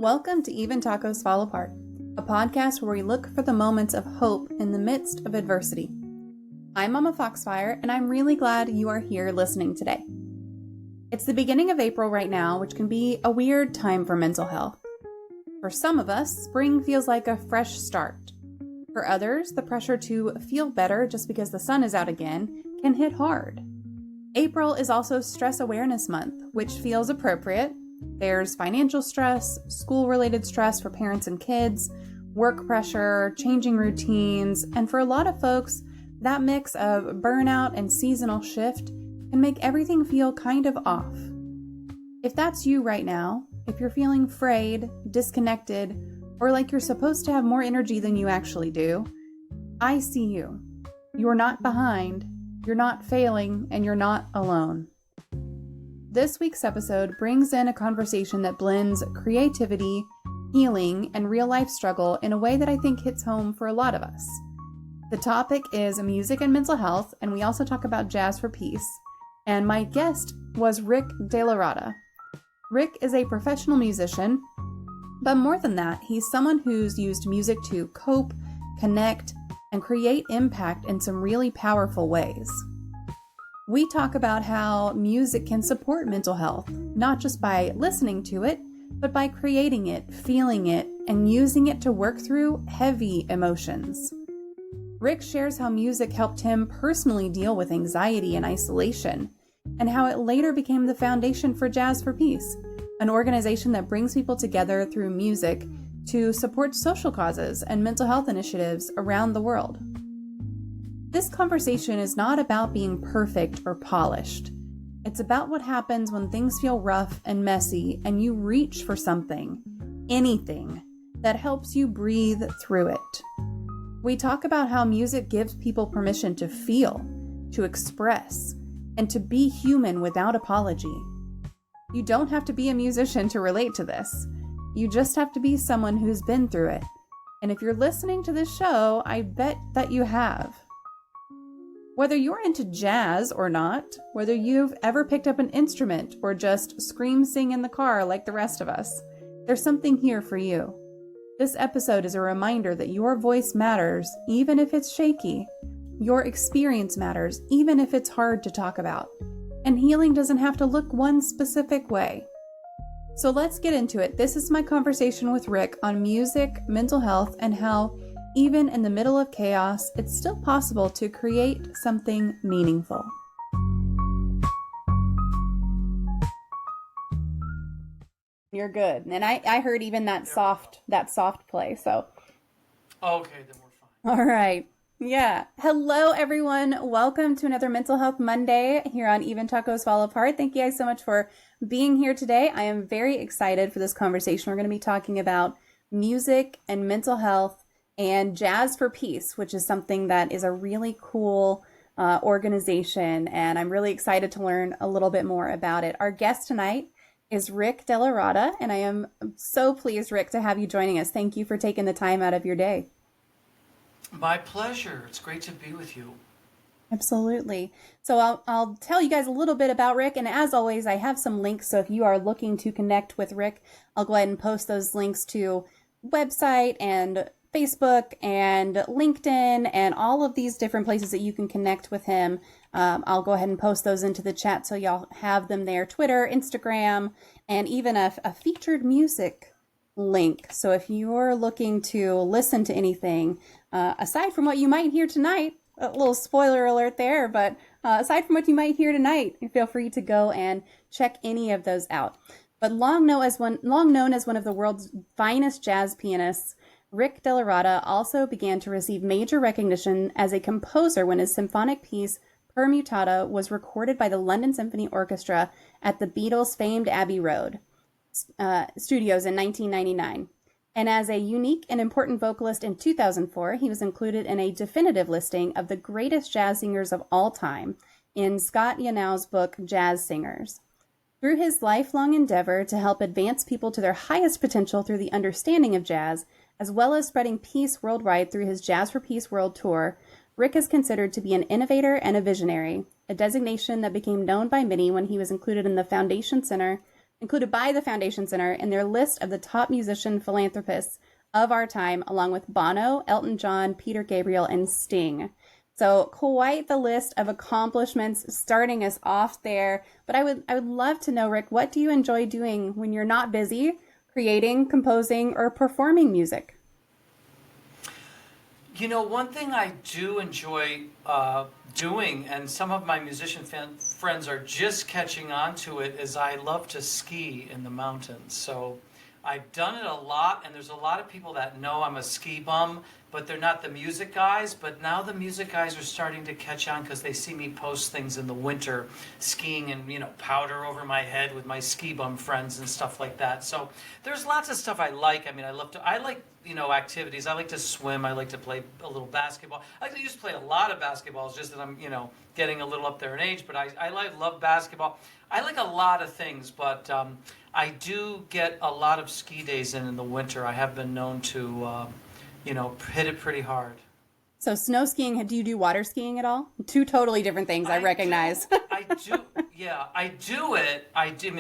Welcome to Even Tacos Fall Apart, a podcast where we look for the moments of hope in the midst of adversity. I'm MommaFoxFire, and I'm really glad you are here listening today. It's the beginning of April right now, which can be a weird time for mental health. For some of us, spring feels like a fresh start. For others, the pressure to feel better just because the sun is out again can hit hard. April is also Stress Awareness Month, which feels appropriate. There's financial stress, school-related stress for parents and kids, work pressure, changing routines, and for a lot of folks, that mix of burnout and seasonal shift can make everything feel kind of off. If that's you right now, if you're feeling frayed, disconnected, or like you're supposed to have more energy than you actually do, I see you. You're not behind, you're not failing, and you're not alone. This week's episode brings in a conversation that blends creativity, healing, and real-life struggle in a way that I think hits home for a lot of us. The topic is music and mental health, and we also talk about jazz for peace. And my guest was Rick DellaRatta. Rick is a professional musician, but more than that, he's someone who's used music to cope, connect, and create impact in some really powerful ways. We talk about how music can support mental health, not just by listening to it, but by creating it, feeling it, and using it to work through heavy emotions. Rick shares how music helped him personally deal with anxiety and isolation, and how it later became the foundation for Jazz for Peace, an organization that brings people together through music to support social causes and mental health initiatives around the world. This conversation is not about being perfect or polished. It's about what happens when things feel rough and messy and you reach for something, anything, that helps you breathe through it. We talk about how music gives people permission to feel, to express, and to be human without apology. You don't have to be a musician to relate to this. You just have to be someone who's been through it. And if you're listening to this show, I bet that you have. Whether you're into jazz or not, whether you've ever picked up an instrument or just scream sing in the car like the rest of us, there's something here for you. This episode is a reminder that your voice matters even if it's shaky. Your experience matters even if it's hard to talk about. And healing doesn't have to look one specific way. So let's get into it. This is my conversation with Rick on music, mental health, and how even in the middle of chaos, it's still possible to create something meaningful. You're good. And I heard even that soft play, so. Okay, then we're fine. All right. Yeah. Hello, everyone. Welcome to another Mental Health Monday here on Even Tacos Fall Apart. Thank you guys so much for being here today. I am very excited for this conversation. We're going to be talking about music and mental health and Jazz for Peace, which is something that is a really cool organization, and I'm really excited to learn a little bit more about it. Our guest tonight is Rick DellaRatta, and I am so pleased, Rick, to have you joining us. Thank you for taking the time out of your day. My pleasure. It's great to be with you. Absolutely. So I'll tell you guys a little bit about Rick, and as always, I have some links, so if you are looking to connect with Rick, I'll go ahead and post those links to website and Facebook and LinkedIn and all of these different places that you can connect with him. I'll go ahead and post those into the chat so y'all have them there. Twitter, Instagram, and even a featured music link. So if you're looking to listen to anything, aside from what you might hear tonight, a little spoiler alert there, but aside from what you might hear tonight, feel free to go and check any of those out. But long known as one of the world's finest jazz pianists, Rick DellaRatta also began to receive major recognition as a composer when his symphonic piece Permutata was recorded by the London Symphony Orchestra at the Beatles' famed Abbey Road studios in 1999. And as a unique and important vocalist in 2004, he was included in a definitive listing of the greatest jazz singers of all time in Scott Yanow's book, Jazz Singers. Through his lifelong endeavor to help advance people to their highest potential through the understanding of jazz, as well as spreading peace worldwide through his Jazz for Peace World Tour, Rick is considered to be an innovator and a visionary, a designation that became known by many when he was included in the Foundation Center included by the Foundation Center in their list of the top musician philanthropists of our time, along with Bono, Elton John, Peter Gabriel, and Sting. So quite the list of accomplishments starting us off there. But I would love to know, Rick, what do you enjoy doing when you're not busy creating, composing, or performing music? You know, one thing I do enjoy doing, and some of my musician friends are just catching on to it, is I love to ski in the mountains. So I've done it a lot, and there's a lot of people that know I'm a ski bum, but they're not the music guys. But now the music guys are starting to catch on because they see me post things in the winter, skiing and, powder over my head with my ski bum friends and stuff like that. So there's lots of stuff I like. I mean, I like activities. I like to swim. I like to play a little basketball. I used to play a lot of basketball. It's just that I'm, getting a little up there in age, but I love basketball. I like a lot of things, but I do get a lot of ski days in the winter. I have been known to, hit it pretty hard. So snow skiing, do you do water skiing at all? Two totally different things, I recognize. I do. Yeah, I do it. I do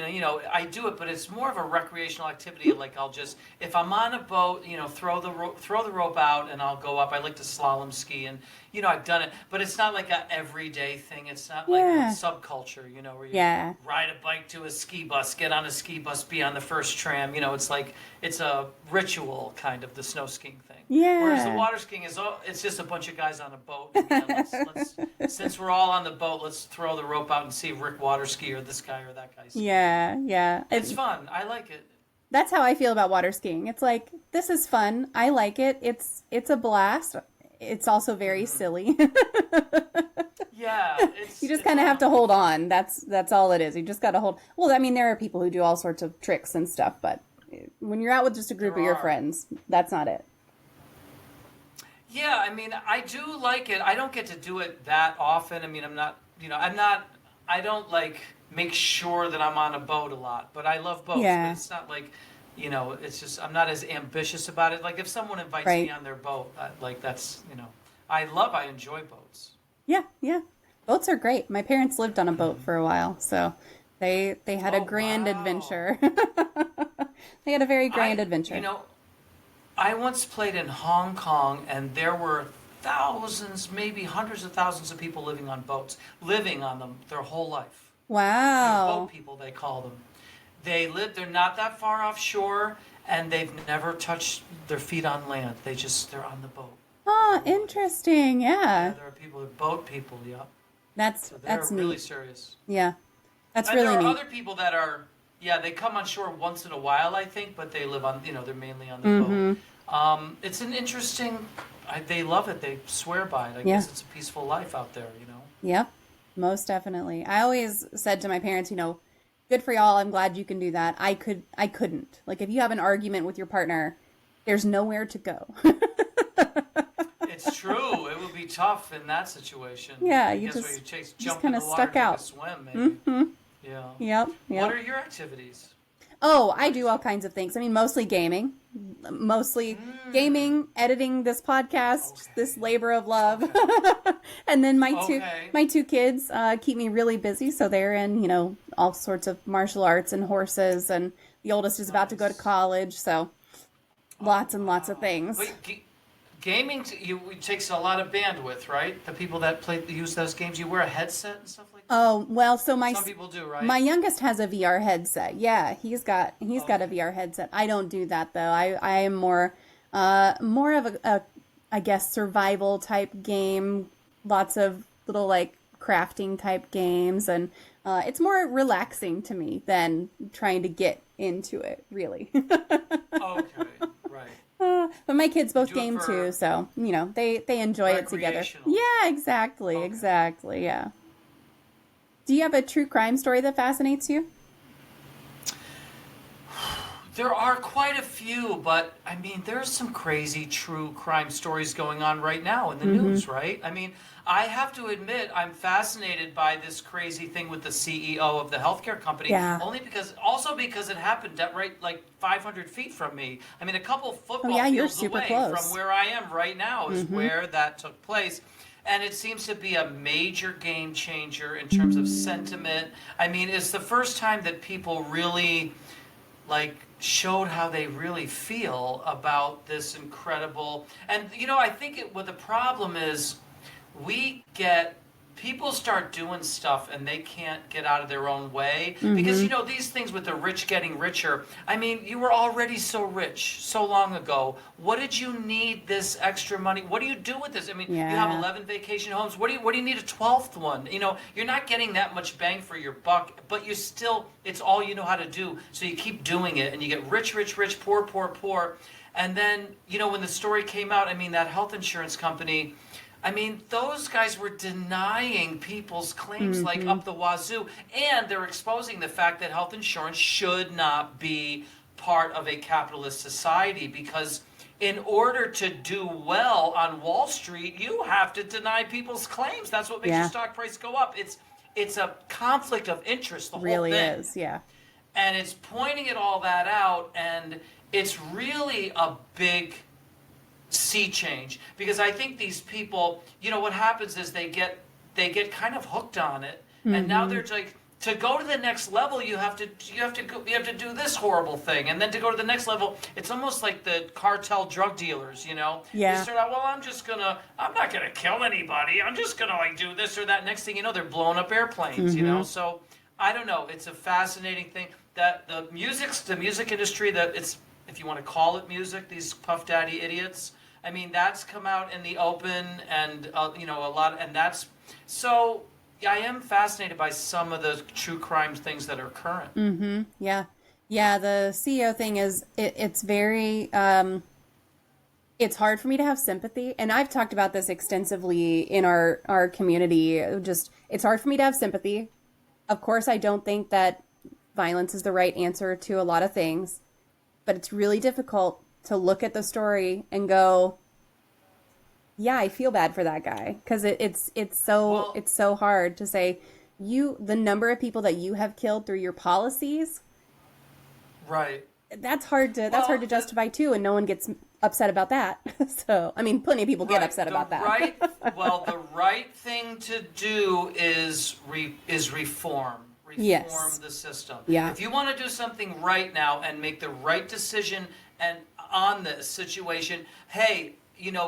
it, but it's more of a recreational activity. Like I'll just, if I'm on a boat, throw the rope out and I'll go up. I like to slalom ski, and I've done it, but it's not like a everyday thing. It's not like a subculture, where you ride a bike to a ski bus, get on a ski bus, be on the first tram. It's like it's a ritual kind of, the snow skiing thing. Yeah. Whereas the water skiing it's just a bunch of guys on a boat. Let's since we're all on the boat, let's throw the rope out and see if Rick water ski or this guy or that guy ski. Yeah. It's fun. I like it. That's how I feel about water skiing. It's like, this is fun. I like it. It's a blast. It's also very silly. Yeah. You just kind of have to hold on. That's all it is. You just got to hold. Well, I mean, there are people who do all sorts of tricks and stuff, but when you're out with just a group of your friends, that's not it. Yeah, I mean, I do like it. I don't get to do it that often. I mean, I don't like make sure that I'm on a boat a lot, but I love boats. Yeah. But it's not like, it's just, I'm not as ambitious about it. Like if someone invites me on their boat, that's, I enjoy boats. Yeah. Boats are great. My parents lived on a boat for a while, so they had a grand adventure. They had a very grand adventure. I once played in Hong Kong, and there were thousands, maybe hundreds of thousands of people living on boats, living on them their whole life. Wow. Boat people, they call them. They're not that far offshore, and they've never touched their feet on land. They're on the boat. Oh, interesting. Yeah. There are people, they're boat people, yeah. That's really neat. Serious. Yeah. That's really neat. There are other people that are, they come on shore once in a while, I think, but they live on, they're mainly on the boat. It's an interesting, they love it. They swear by it. I guess it's a peaceful life out there, Yep, most definitely. I always said to my parents, good for y'all. I'm glad you can do that. I couldn't. Like if you have an argument with your partner, there's nowhere to go. It's true. It would be tough in that situation. Yeah, you just kind of stuck out. Swim, maybe. Mm-hmm. Yeah. Yep. What are your activities? Oh, I do all kinds of things. I mean, mostly gaming. Gaming, editing this podcast, this labor of love. And then my two kids keep me really busy, so they're in, all sorts of martial arts and horses, and the oldest is about to go to college, so lots and lots of things. But gaming takes a lot of bandwidth, right? The people that use those games, you wear a headset and stuff like that? Oh, well, so some people do, right? My youngest has a VR headset. Yeah, he's got a VR headset. I don't do that though. I am more of a I guess survival type game, lots of little like crafting type games, and it's more relaxing to me than trying to get into it, really. Okay, right. But my kids both game too, so they enjoy it together. Yeah, exactly, yeah. Do you have a true crime story that fascinates you? There are quite a few, but I mean, there's some crazy true crime stories going on right now in the news, right? I mean, I have to admit, I'm fascinated by this crazy thing with the CEO of the healthcare company. Yeah. Also because it happened right like 500 feet from me. I mean, a couple football you're fields super away close. from where I am right now is where that took place. And it seems to be a major game changer in terms of sentiment. I mean, it's the first time that people really like showed how they really feel about this incredible. And I think what the problem is, we get people start doing stuff and they can't get out of their own way because these things with the rich getting richer. I mean, you were already so rich so long ago. What did you need this extra money? What do you do with this? I mean, you have 11 vacation homes. What do you need a 12th one? You're not getting that much bang for your buck, but you still, it's all you know how to do. So you keep doing it and you get rich, rich, rich, poor, poor, poor. And then, when the story came out, I mean, that health insurance company, I mean, those guys were denying people's claims like up the wazoo, and they're exposing the fact that health insurance should not be part of a capitalist society because in order to do well on Wall Street, you have to deny people's claims. That's what makes your stock price go up. It's a conflict of interest, the whole Really thing. is, yeah. And it's pointing at all that out, and it's really a big sea change because I think these people, what happens is they get kind of hooked on it, and now they're like, to go to the next level, you have to do this horrible thing, and then to go to the next level, it's almost like the cartel drug dealers, Yeah. They start out, well, I'm not gonna kill anybody, I'm just gonna like do this or that. Next thing you know, they're blowing up airplanes, So I don't know. It's a fascinating thing that the music industry, that it's, if you want to call it music, these Puff Daddy idiots. I mean, that's come out in the open, and a lot, and that's so. I am fascinated by some of the true crime things that are current. Yeah. Yeah, the CEO thing is, it's very, it's hard for me to have sympathy. And I've talked about this extensively in our community. It's hard for me to have sympathy. Of course, I don't think that violence is the right answer to a lot of things, but it's really difficult to look at the story and go, yeah, I feel bad for that guy, because it's so hard to say the number of people that you have killed through your policies. Right. That's hard to justify too, and no one gets upset about that. So, I mean, plenty of people get upset about that. The right thing to do is reform. Reform the system. Yeah. If you want to do something right now and make the right decision and on this situation, hey,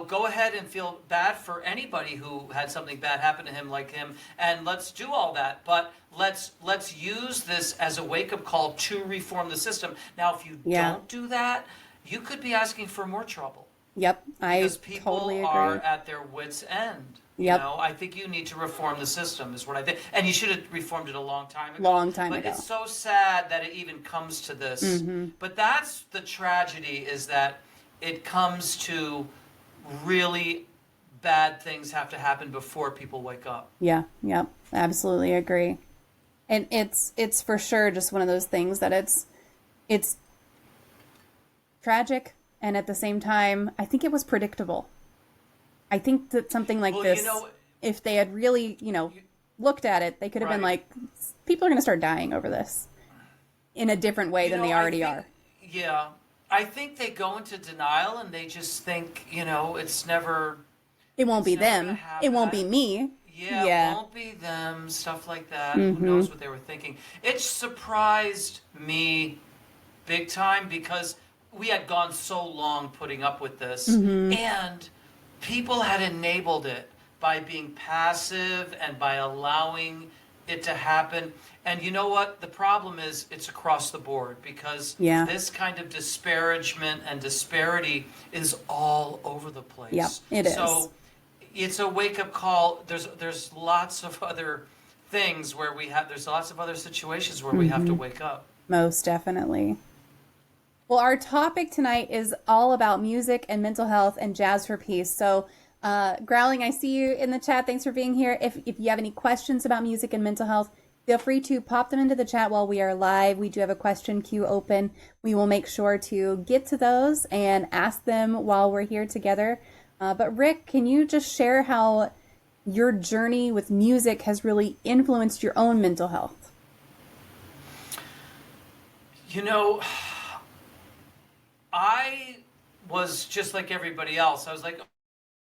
go ahead and feel bad for anybody who had something bad happen to him like him, and let's do all that. But let's use this as a wake-up call to reform the system. Now, if you don't do that, you could be asking for more trouble. Yep, because people totally agree. Are at their wits' end. Yep. I think you need to reform the system, is what I think. And you should have reformed it a long time ago. But it's so sad that it even comes to this. But that's the tragedy, is that it comes to really bad things have to happen before people wake up. Yeah, absolutely agree. And it's for sure just one of those things that it's tragic, and at the same time, I think it was predictable. I think that something like this, if they had really, looked at it, they could have been like, people are going to start dying over this in a different way than they already are. Yeah. I think they go into denial and they just think, it's never... It won't be them. It won't be me. Yeah, it won't be them, stuff like that. Who knows what they were thinking. It surprised me big time because we had gone so long putting up with this, and people had enabled it by being passive and by allowing it to happen. And you know what? The problem is it's across the board, because this kind of disparagement and disparity is all over the place. Yep, it is. So it's a wake-up call. There's lots of other things where there's lots of other situations where we have to wake up. Most definitely. Well, our topic tonight is all about music and mental health and jazz for peace. So, Growling, I see you in the chat. Thanks for being here. If you have any questions about music and mental health, feel free to pop them into the chat while we are live. We do have a question queue open. We will make sure to get to those and ask them while we're here together. But Rick, can you just share how your journey with music has really influenced your own mental health? I was just like everybody else. I was like,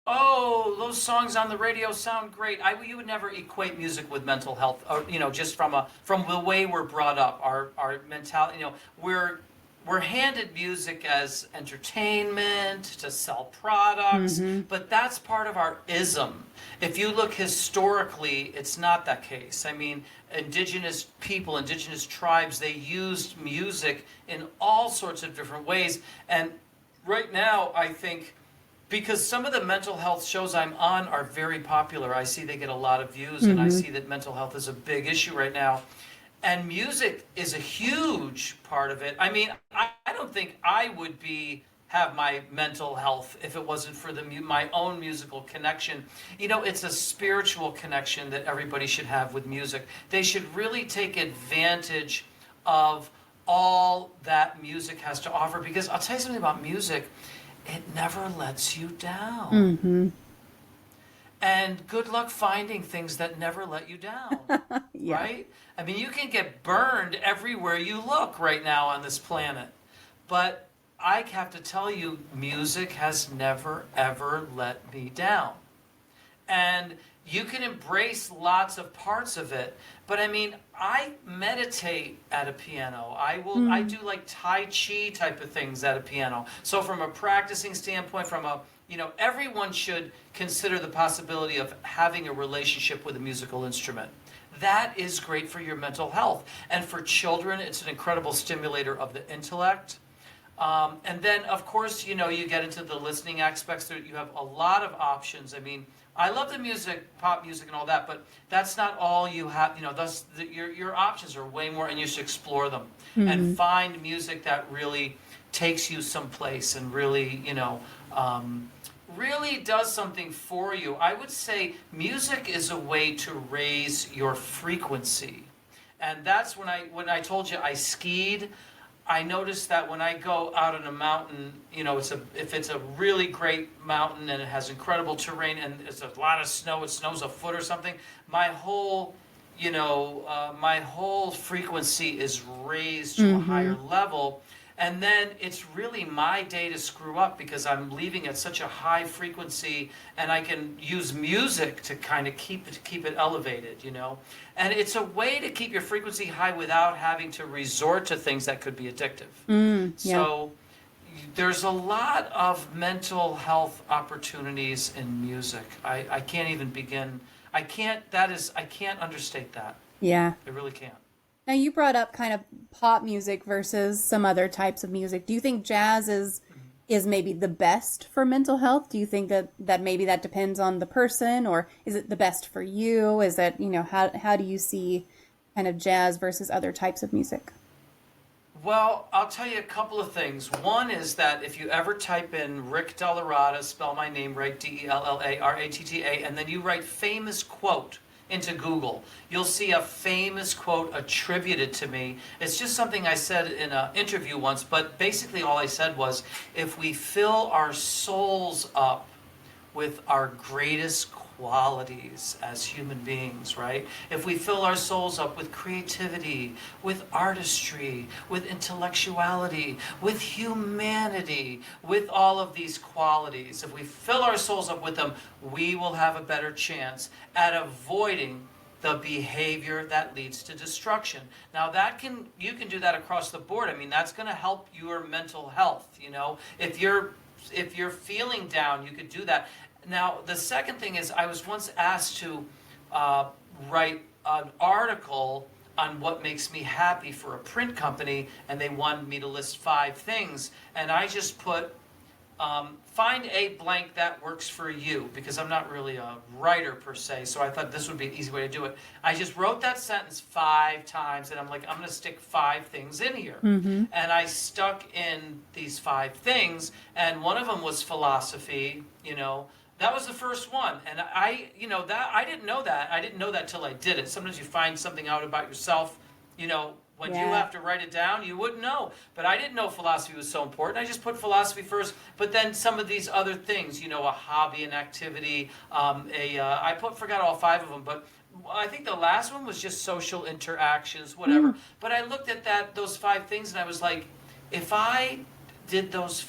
Oh, those songs on the radio sound great. You would never equate music with mental health, or, just from the way we're brought up, our mentality. We're handed music as entertainment to sell products, but that's part of our ism. If you look historically, it's not that case. I mean, indigenous people, indigenous tribes, they used music in all sorts of different ways. And right now, I think, because some of the mental health shows I'm on are very popular. I see they get a lot of views, and I see that mental health is a big issue right now. And music is a huge part of it. I mean, I don't think I would have my mental health if it wasn't for my own musical connection. It's a spiritual connection that everybody should have with music. They should really take advantage of all that music has to offer, because I'll tell you something about music. It never lets you down. And good luck finding things that never let you down, Yeah. right? I mean, you can get burned everywhere you look right now on this planet. But I have to tell you, music has never, ever let me down. And you can embrace lots of parts of it. But I mean, I meditate at a piano. I do like Tai Chi type of things at a piano. So from a practicing standpoint, everyone should consider the possibility of having a relationship with a musical instrument. That is great for your mental health. And for children, it's an incredible stimulator of the intellect. And then, of course, you get into the listening aspects. You have a lot of options. I mean, I love the music, pop music and all that, but that's not all you have. Thus your options are way more, and you should explore them and find music that really takes you someplace and really, really does something for you. I would say music is a way to raise your frequency. And that's when I told you I skied. I noticed that when I go out on a mountain, if it's a really great mountain and it has incredible terrain and there's a lot of snow, it snows a foot or something, my whole frequency is raised to a higher level. And then it's really my day to screw up, because I'm leaving at such a high frequency, and I can use music to kind of keep it elevated, And it's a way to keep your frequency high without having to resort to things that could be addictive. Yeah. So there's a lot of mental health opportunities in music. I can't even begin. I can't understate that. Yeah. I really can't. Now, you brought up kind of pop music versus some other types of music. Do you think jazz is maybe the best for mental health? Do you think that maybe that depends on the person, or is it the best for you? Is that, how do you see kind of jazz versus other types of music? Well, I'll tell you a couple of things. One is that if you ever type in Rick DellaRatta, spell my name right, DellaRatta, and then you write famous quote into Google, you'll see a famous quote attributed to me. It's just something I said in an interview once, but basically all I said was, if we fill our souls up with our greatest qualities as human beings, right? If we fill our souls up with creativity, with artistry, with intellectuality, with humanity, with all of these qualities, if we fill our souls up with them, we will have a better chance at avoiding the behavior that leads to destruction. Now you can do that across the board. I mean, that's going to help your mental health, If you're feeling down, you could do that. Now, the second thing is, I was once asked to write an article on what makes me happy for a print company, and they wanted me to list 5 things. And I just put, find a blank that works for you, because I'm not really a writer per se, so I thought this would be an easy way to do it. I just wrote that sentence 5 times, and I'm like, I'm going to stick 5 things in here. And I stuck in these 5 things, and one of them was philosophy, That was the first one, and I didn't know that. I didn't know that till I did it. Sometimes you find something out about yourself, when you have to write it down, you wouldn't know. But I didn't know philosophy was so important. I just put philosophy first, but then some of these other things, a hobby, an activity, I forgot all 5 of them, but I think the last one was just social interactions, whatever. But I looked at those 5 things, and I was like, if I did those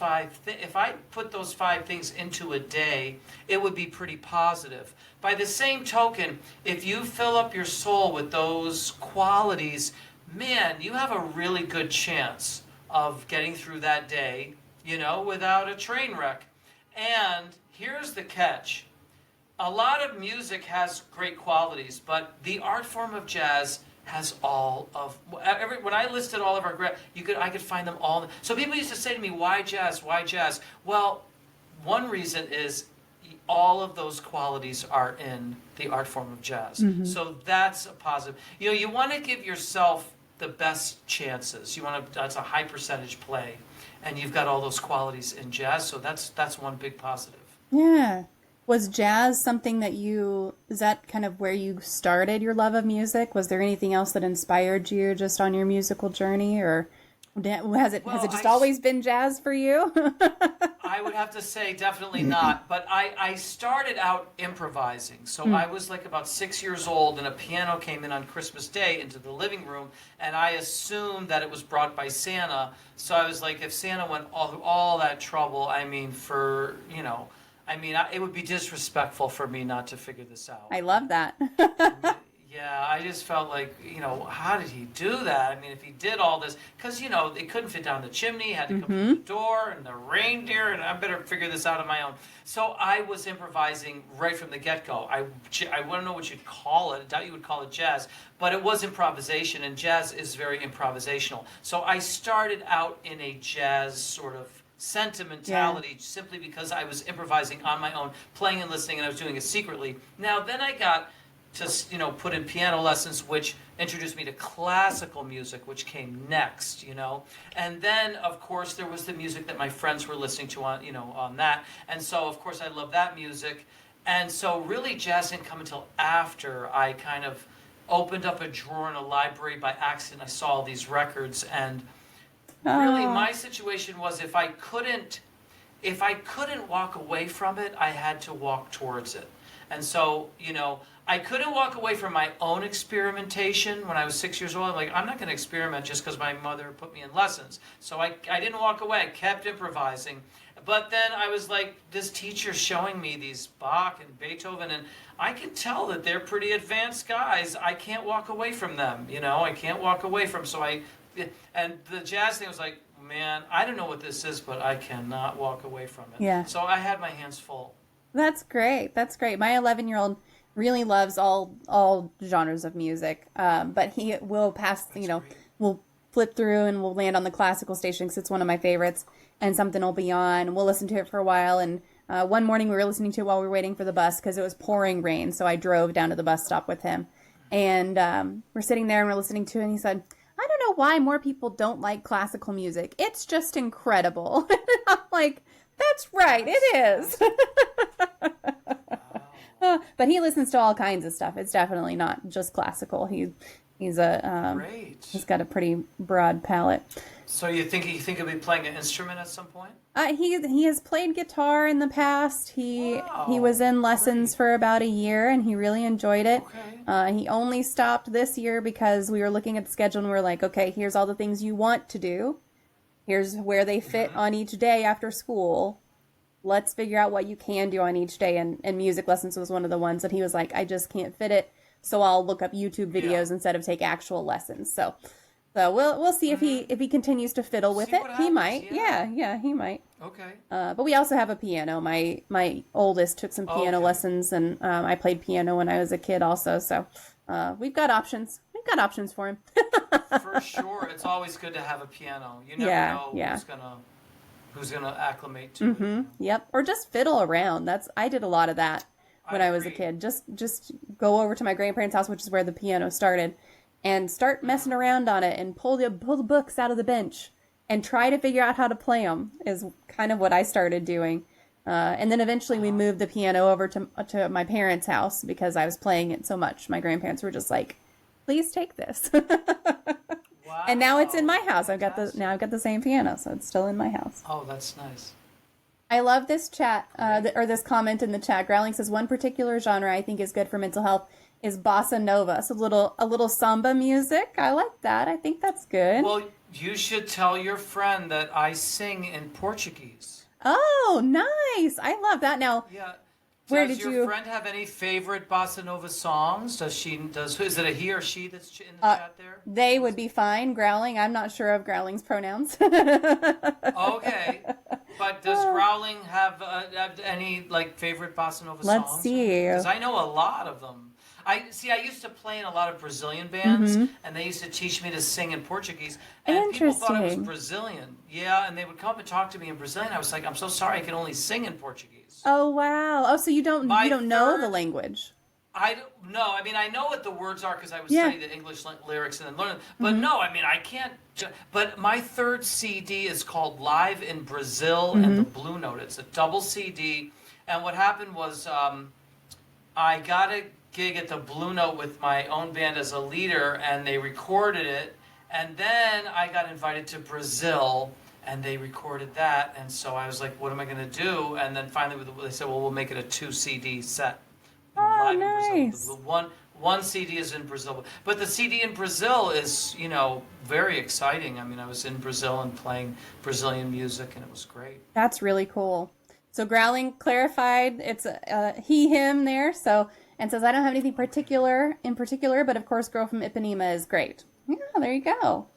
if I put those 5 things into a day, it would be pretty positive. By the same token, if you fill up your soul with those qualities, man, you have a really good chance of getting through that day, without a train wreck. And here's the catch. A lot of music has great qualities, but the art form of jazz has all of when I listed all of our I could find them all. So people used to say to me, "Why jazz? Why jazz?" Well, one reason is all of those qualities are in the art form of jazz. Mm-hmm. So that's a positive. You want to give yourself the best chances. That's a high percentage play, and you've got all those qualities in jazz. So that's one big positive. Yeah. Was jazz something that is that kind of where you started your love of music? Was there anything else that inspired you just on your musical journey, or has it just always been jazz for you? I would have to say definitely not, but I started out improvising. So I was like about 6 years old, and a piano came in on Christmas Day into the living room, and I assumed that it was brought by Santa. So I was like, if Santa went all that trouble, it would be disrespectful for me not to figure this out. I love that. Yeah, I just felt like, how did he do that? If he did all this, because, it couldn't fit down the chimney, had to come through the door, and the reindeer, and I better figure this out on my own. So I was improvising right from the get-go. I wouldn't know what you'd call it. I doubt you would call it jazz, but it was improvisation, and jazz is very improvisational. So I started out in a jazz sort of sentimentality, simply because I was improvising on my own, playing and listening, and I was doing it secretly. Now, then I got to, put in piano lessons, which introduced me to classical music, which came next, And then, of course, there was the music that my friends were listening to on that. And so, of course, I love that music. And so really jazz didn't come until after I kind of opened up a drawer in a library by accident. I saw all these records, and really my situation was if I couldn't walk away from it, I had to walk towards it. And so, I couldn't walk away from my own experimentation when I was 6 years old. I'm like, I'm not going to experiment just because my mother put me in lessons. So I didn't walk away. I kept improvising. But then I was like, this teacher's showing me these Bach and Beethoven, and I can tell that they're pretty advanced guys. I can't walk away from them, I can't walk away from. And the jazz thing was like, man, I don't know what this is, but I cannot walk away from it. Yeah. So I had my hands full. That's great. That's great. My 11-year-old really loves all genres of music, but he will pass, we'll flip through and we'll land on the classical station because it's one of my favorites, and something will be on. We'll listen to it for a while, and one morning we were listening to it while we were waiting for the bus because it was pouring rain, so I drove down to the bus stop with him, and we're sitting there and we're listening to it, and he said, I don't know why more people don't like classical music. It's just incredible. I'm like, that's right, it is. But he listens to all kinds of stuff. It's definitely not just classical. He's got a pretty broad palette. So you think he'll be playing an instrument at some point? He has played guitar in the past. He was in lessons for about a year, and he really enjoyed it. Okay. He only stopped this year because we were looking at the schedule and we were like, okay, here's all the things you want to do. Here's where they fit on each day after school. Let's figure out what you can do on each day. And music lessons was one of the ones that he was like, I just can't fit it, so I'll look up YouTube videos instead of take actual lessons. So we'll see if he continues to fiddle with it. He might. Yeah, he might. Okay. But we also have a piano. My oldest took some piano lessons, and I played piano when I was a kid also. So we've got options. We've got options for him. For sure. It's always good to have a piano. You never know who's gonna acclimate to it. Yep. Or just fiddle around. I did a lot of that when I was a kid. Just go over to my grandparents' house, which is where the piano started, and start messing around on it and pull the books out of the bench and try to figure out how to play them is kind of what I started doing. And then eventually we moved the piano over to my parents' house because I was playing it so much. My grandparents were just like, please take this. Wow. And now it's in my house. I've got the same piano, so it's still in my house. Oh, that's nice. I love this chat, or this comment in the chat. Growling says, one particular genre I think is good for mental health is bossa nova. So a little samba music. I like that. I think that's good. Well, you should tell your friend that I sing in Portuguese. Oh, nice. I love that. Now, Yeah. where Does did your you friend have any favorite bossa nova songs? Is it a he or she that's in the chat there? they would be fine growling. I'm not sure of growling's pronouns. Okay. But does Growling have any like favorite bossa nova Let's songs? see. Because I know a lot of them. I used to play in a lot of Brazilian bands, and they used to teach me to sing in Portuguese, and people thought I was Interesting. Brazilian. Yeah, and they would come up and talk to me in Brazilian. I was like, I'm so sorry, I can only sing in Portuguese. Oh wow. Oh, so you My don't know the third language. I don't know. I mean, I know what the words are because I was Yeah. studying the English lyrics and then learning. But no, I mean, I can't. But my third CD is called Live in Brazil and the Blue Note. It's a double CD. And what happened was I got a gig at the Blue Note with my own band as a leader, and they recorded it. And then I got invited to Brazil, and they recorded that. And so I was like, what am I going to do? And then finally they said, well, we'll make it a 2 CD set. Oh, Live in Brazil. nice. One CD is in Brazil, but the CD in Brazil is, very exciting. I mean, I was in Brazil and playing Brazilian music, and it was great. That's really cool. So growling clarified it's he him there. So and says I don't have anything in particular, but of course Girl from Ipanema is great. Yeah, there you go.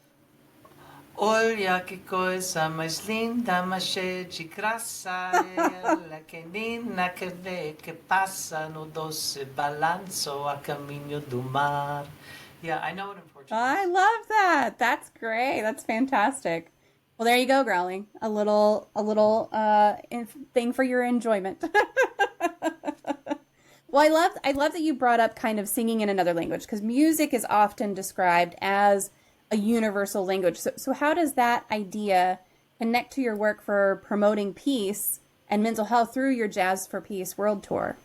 Olha que coisa mais linda, mais cheia de graça, ela que menina que vê que passa no doce balanço a caminho do mar. Yeah, I know it in Portuguese. I love that. That's great. That's fantastic. Well, there you go, growling. A little thing for your enjoyment. Well, I love that you brought up kind of singing in another language because music is often described as a universal language. So how does that idea connect to your work for promoting peace and mental health through your Jazz for Peace World Tour?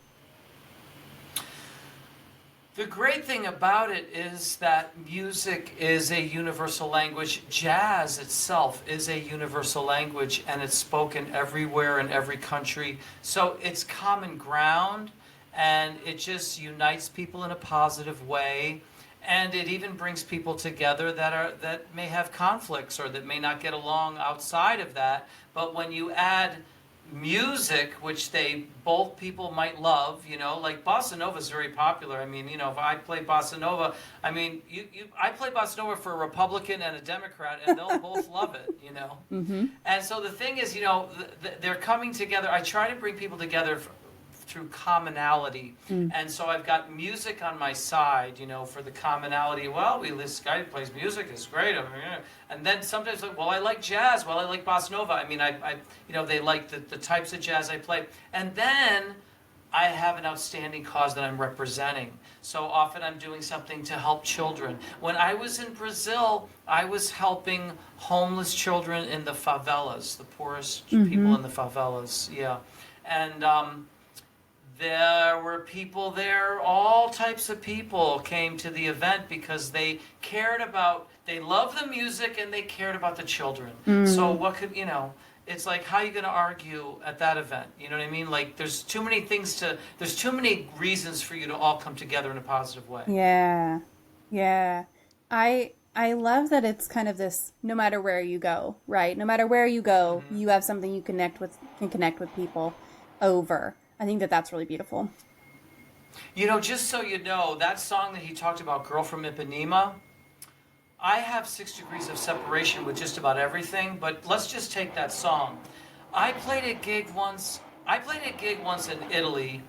The great thing about it is that music is a universal language. Jazz itself is a universal language, and it's spoken everywhere in every country. So it's common ground, and it just unites people in a positive way. And it even brings people together that may have conflicts or that may not get along outside of that. But when you add music, which both people might love, like bossa nova is very popular. I mean, if I play bossa nova, I mean, I play bossa nova for a Republican and a Democrat, and they'll both love it, Mm-hmm. And so the thing is, they're coming together. I try to bring people together through commonality. And so I've got music on my side, for the commonality. Well, this guy who plays music is great. And then sometimes, well, I like jazz. Well, I like bossa nova. I mean, I they like the types of jazz I play. And then I have an outstanding cause that I'm representing. So often I'm doing something to help children. When I was in Brazil, I was helping homeless children in the favelas, the poorest people in the favelas. Yeah. And there were people there, all types of people came to the event because they loved the music and they cared about the children. So what could, it's like, how are you going to argue at that event? You know what I mean? Like, there's too many reasons for you to all come together in a positive way. Yeah. Yeah. I love that it's kind of this, no matter where you go, right? No matter where you go, you have something you can connect with people over. I think that's really beautiful. Just so you know, that song that he talked about, Girl from Ipanema, I have 6 degrees of separation with just about everything, but let's just take that song. I played a gig once in Italy,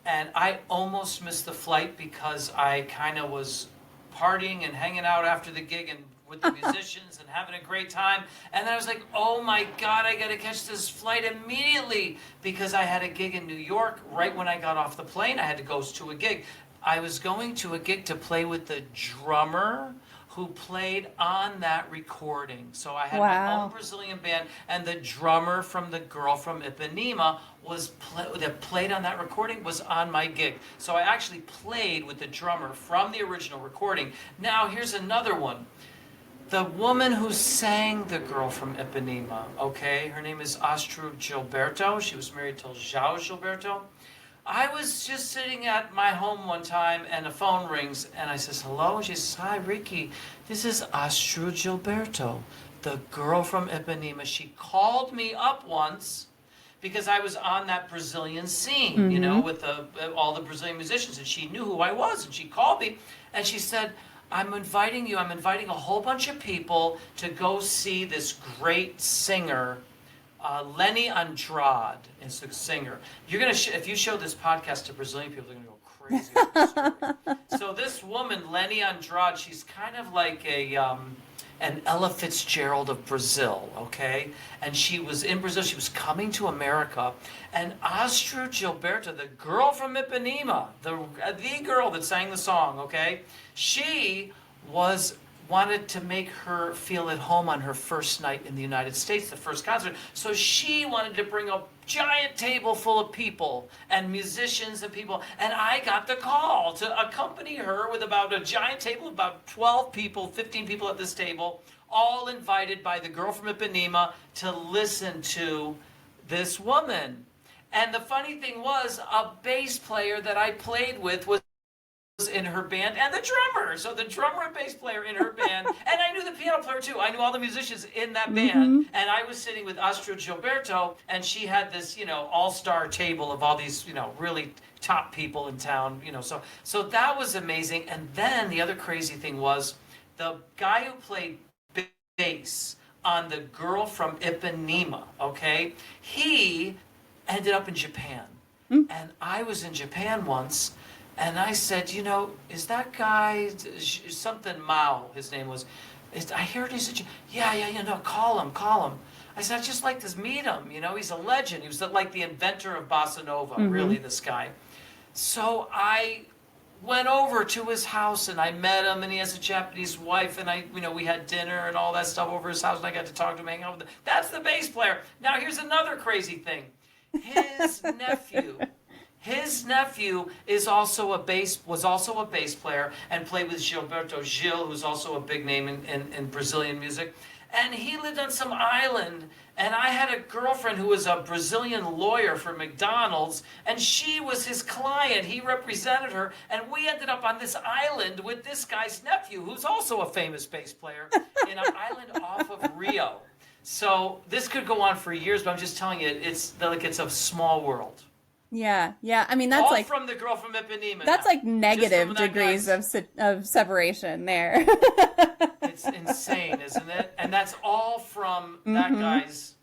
and I almost missed the flight because I kind of was partying and hanging out after the gig and with the musicians and having a great time. And then I was like, oh my God, I got to catch this flight immediately because I had a gig in New York right when I got off the plane. I had to go to a gig. I was going to a gig to play with the drummer who played on that recording. So I had my own Brazilian band, and the drummer from the Girl from Ipanema that played on that recording was on my gig. So I actually played with the drummer from the original recording. Now here's another one. The woman who sang the Girl from Ipanema, okay, her name is Astrid Gilberto. She was married to João Gilberto. I was just sitting at my home one time and the phone rings and I says, hello? And she says, hi, Ricky. This is Astrid Gilberto, the girl from Ipanema. She called me up once because I was on that Brazilian scene, you know, with all the Brazilian musicians, and she knew who I was, and she called me, and she said, I'm inviting a whole bunch of people to go see this great singer, Lenny Andrade is the singer. You're gonna if you show this podcast to Brazilian people, they're gonna go crazy about this story. So this woman, Lenny Andrade, she's kind of like an Ella Fitzgerald of Brazil, okay? And she was in Brazil. She was coming to America, and Astrid Gilberto, the girl from Ipanema, the girl that sang the song, okay? She wanted to make her feel at home on her first night in the United States, the first concert. So she wanted to bring a giant table full of people and musicians and people. And I got the call to accompany her with about a giant table, about 12 people, 15 people at this table, all invited by the girl from Ipanema to listen to this woman. And the funny thing was, a bass player that I played with was in her band, and the drummer. So the drummer and bass player in her band, and I knew the piano player too. I knew all the musicians in that band, and I was sitting with Astrid Gilberto, and she had this, you know, all-star table of all these, you know, really top people in town, you know. So that was amazing. And then the other crazy thing was the guy who played bass on The Girl from Ipanema, okay? He ended up in Japan. And I was in Japan once, and I said, you know, is that guy, something Mao, his name was, I heard he said, yeah, no, call him. I said, I'd just like to meet him, you know, he's a legend. He was like the inventor of Bossa Nova, really, this guy. So I went over to his house, and I met him, and he has a Japanese wife, and we had dinner and all that stuff over his house, and I got to talk to him, hang out with him. That's the bass player. Now, here's another crazy thing. His nephew was also a bass player and played with Gilberto Gil, who's also a big name in Brazilian music. And he lived on some island, and I had a girlfriend who was a Brazilian lawyer for McDonald's, and she was his client. He represented her, and we ended up on this island with this guy's nephew, who's also a famous bass player, in an island off of Rio. So this could go on for years, but I'm just telling you, it's a small world. Yeah. I mean, that's all like from the girl from Ipanema. That's like negative degrees of separation there. It's insane, isn't it? And that's all from that guy's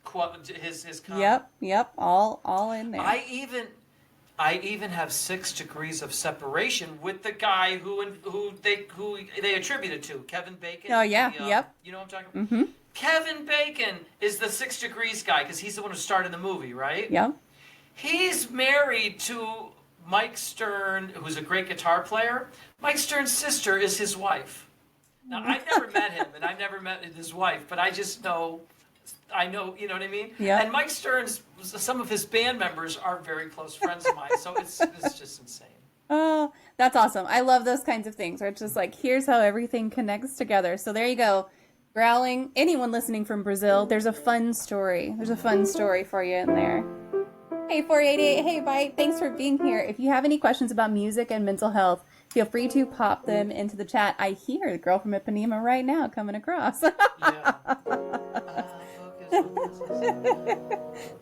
his comment. Yep, all in there. I even have 6 degrees of separation with the guy who they attributed to, Kevin Bacon. Oh yeah, yep. You know what I'm talking about? Kevin Bacon is the 6 degrees guy because he's the one who starred in the movie, right? Yeah. He's married to Mike Stern, who's a great guitar player. Mike Stern's sister is his wife. Now, I've never met him, and I've never met his wife, but I know, you know what I mean? Yeah. And Mike Stern's, some of his band members are very close friends of mine, so it's just insane. Oh, that's awesome. I love those kinds of things where it's just like, here's how everything connects together. So there you go. Growling, anyone listening from Brazil, there's a fun story. There's a fun story for you in there. Hey, 488. Hey, Bite. Thanks for being here. If you have any questions about music and mental health, feel free to pop them into the chat. I hear the girl from Ipanema right now coming across.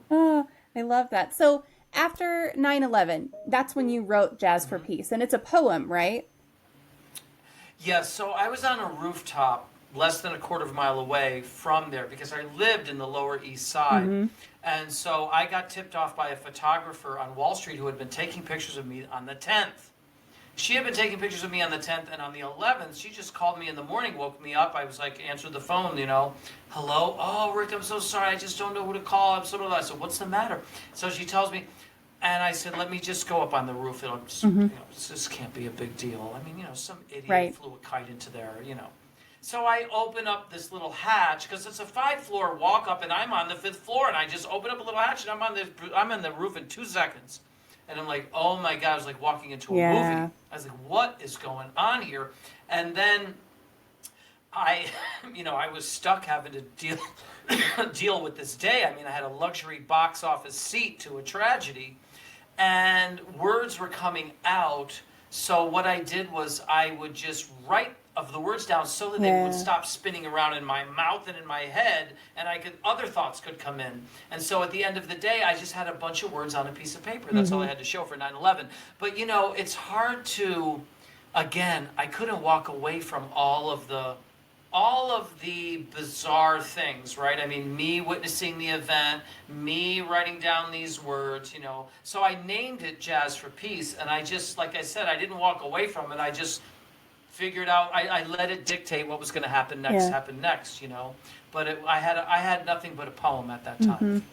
Oh, I love that. So after 9/11, that's when you wrote Jazz for Peace. And it's a poem, right? Yes. So I was on a rooftop less than a quarter of a mile away from there because I lived in the Lower East Side. And so I got tipped off by a photographer on Wall Street who had been taking pictures of me on the 10th. She had been taking pictures of me on the 10th, and on the 11th, she just called me in the morning, woke me up. I was like, answered the phone, you know, hello? Oh, Rick, I'm so sorry. I just don't know who to call. I said, what's the matter? So she tells me, and I said, let me just go up on the roof. It'll just, this can't be a big deal. I mean, you know, some idiot flew a kite into there, you know. So I open up this little hatch because it's a 5-floor walk up, and I'm on the 5th floor, and I just open up a little hatch, and I'm on the roof in 2 seconds, and I'm like, oh my God! I was like walking into a movie. I was like, what is going on here? And then I was stuck having to deal with this day. I mean, I had a luxury box office seat to a tragedy, and words were coming out. So what I did was I would just write of the words down so that they would stop spinning around in my mouth and in my head, and other thoughts could come in. And so at the end of the day, I just had a bunch of words on a piece of paper. That's all I had to show for 9/11. But it's hard to, again, I couldn't walk away from all of the bizarre things, right? I mean, me witnessing the event, me writing down these words, So I named it Jazz for Peace, and I just, like I said, I didn't walk away from it. I just figured out, I let it dictate what was going to happen next, But I had nothing but a poem at that time.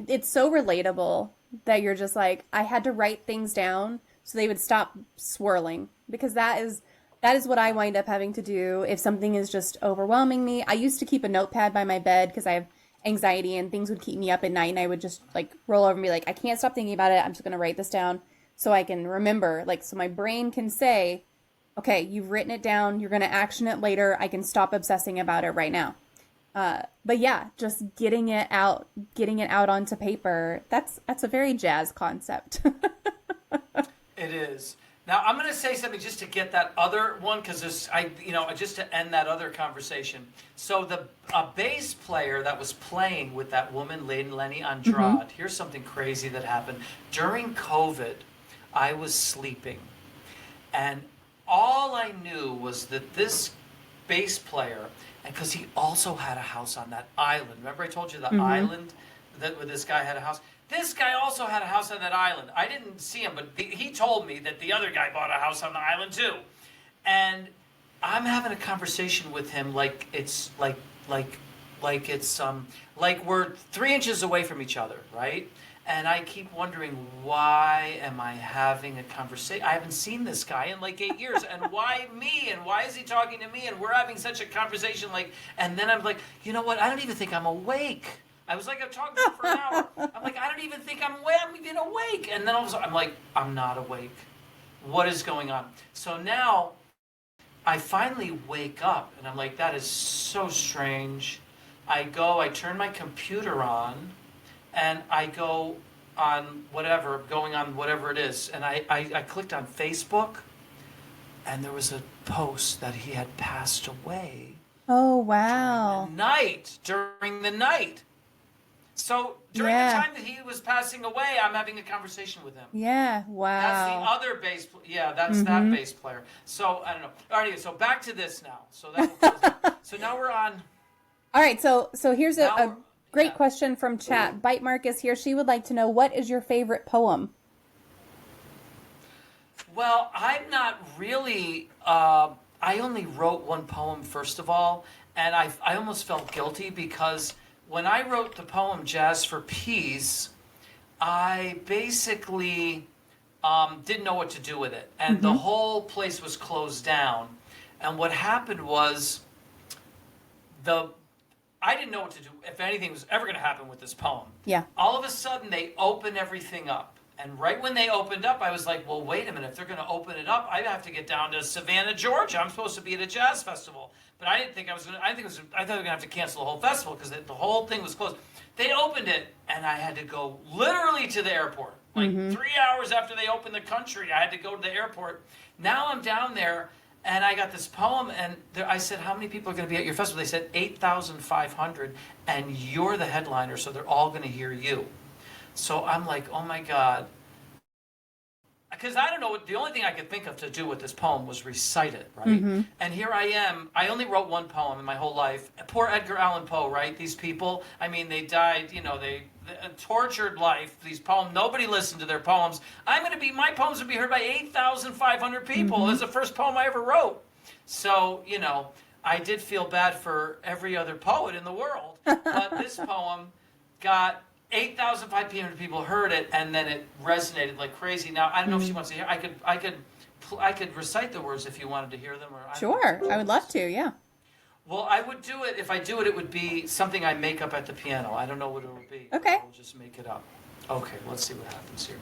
It's so relatable that you're just like, I had to write things down so they would stop swirling, because that is what I wind up having to do if something is just overwhelming me. I used to keep a notepad by my bed because I have anxiety and things would keep me up at night, and I would just like roll over and be like, I can't stop thinking about it. I'm just going to write this down so I can remember, so my brain can say, okay, you've written it down. You're going to action it later. I can stop obsessing about it right now. But yeah, just getting it out onto paper. That's a very jazz concept. It is. Now I'm going to say something just to get that other one, because just to end that other conversation. So a bass player that was playing with that woman, Lenny Andrade. Here's something crazy that happened during COVID. I was sleeping, and all I knew was that this bass player, and because he also had a house on that island. Remember I told you the island where this guy had a house? This guy also had a house on that island. I didn't see him, but he told me that the other guy bought a house on the island too. And I'm having a conversation with him like it's like we're 3 inches away from each other, right? And I keep wondering, why am I having a conversation? I haven't seen this guy in like 8 years, and why me? And why is he talking to me? And we're having such a conversation, and then I'm like, you know what? I don't even think I'm awake. I was like, I'm talking to him for an hour. I'm like, I don't even think I'm even awake. And then all of a sudden, I'm like, I'm not awake. What is going on? So now I finally wake up, and I'm like, that is so strange. I turn my computer on, and I go on whatever it is. And I clicked on Facebook, and there was a post that he had passed away. Oh, wow. During the night. So during the time that he was passing away, I'm having a conversation with him. Yeah, wow. That's the other bass player. Yeah, that's that bass player. So, I don't know. All right, so back to this now. So so now we're on. All right, so here's a great question from chat. Bite Mark is here. She would like to know, what is your favorite poem? Well, I'm not really, I only wrote one poem, first of all, and I almost felt guilty because when I wrote the poem Jazz for Peace, I basically didn't know what to do with it. And the whole place was closed down. And what happened was I didn't know what to do, if anything was ever going to happen with this poem. Yeah. All of a sudden, they open everything up. And right when they opened up, I was like, well, wait a minute. If they're going to open it up, I have to get down to Savannah, Georgia. I'm supposed to be at a jazz festival. But I didn't think I was going to, I thought we were going to have to cancel the whole festival because the whole thing was closed. They opened it, and I had to go literally to the airport. 3 hours after they opened the country, I had to go to the airport. Now I'm down there, and I got this poem, and I said, how many people are going to be at your festival? They said 8,500, and you're the headliner, so they're all going to hear you. So I'm like, oh my God. Because I don't know, the only thing I could think of to do with this poem was recite it, right? And here I am. I only wrote one poem in my whole life. Poor Edgar Allan Poe, right? These people, I mean, they died, they a tortured life. These poems, nobody listened to their poems. My poems would be heard by 8,500 people. That's the first poem I ever wrote. So, I did feel bad for every other poet in the world. But this poem got 8,500 people heard it, and then it resonated like crazy. Now, I don't know if she wants to hear. I could recite the words if you wanted to hear them. Sure, I would love to, yeah. Well, I would do it. If I do it, it would be something I make up at the piano. I don't know what it would be. Okay. I'll just make it up. Okay, let's see what happens here.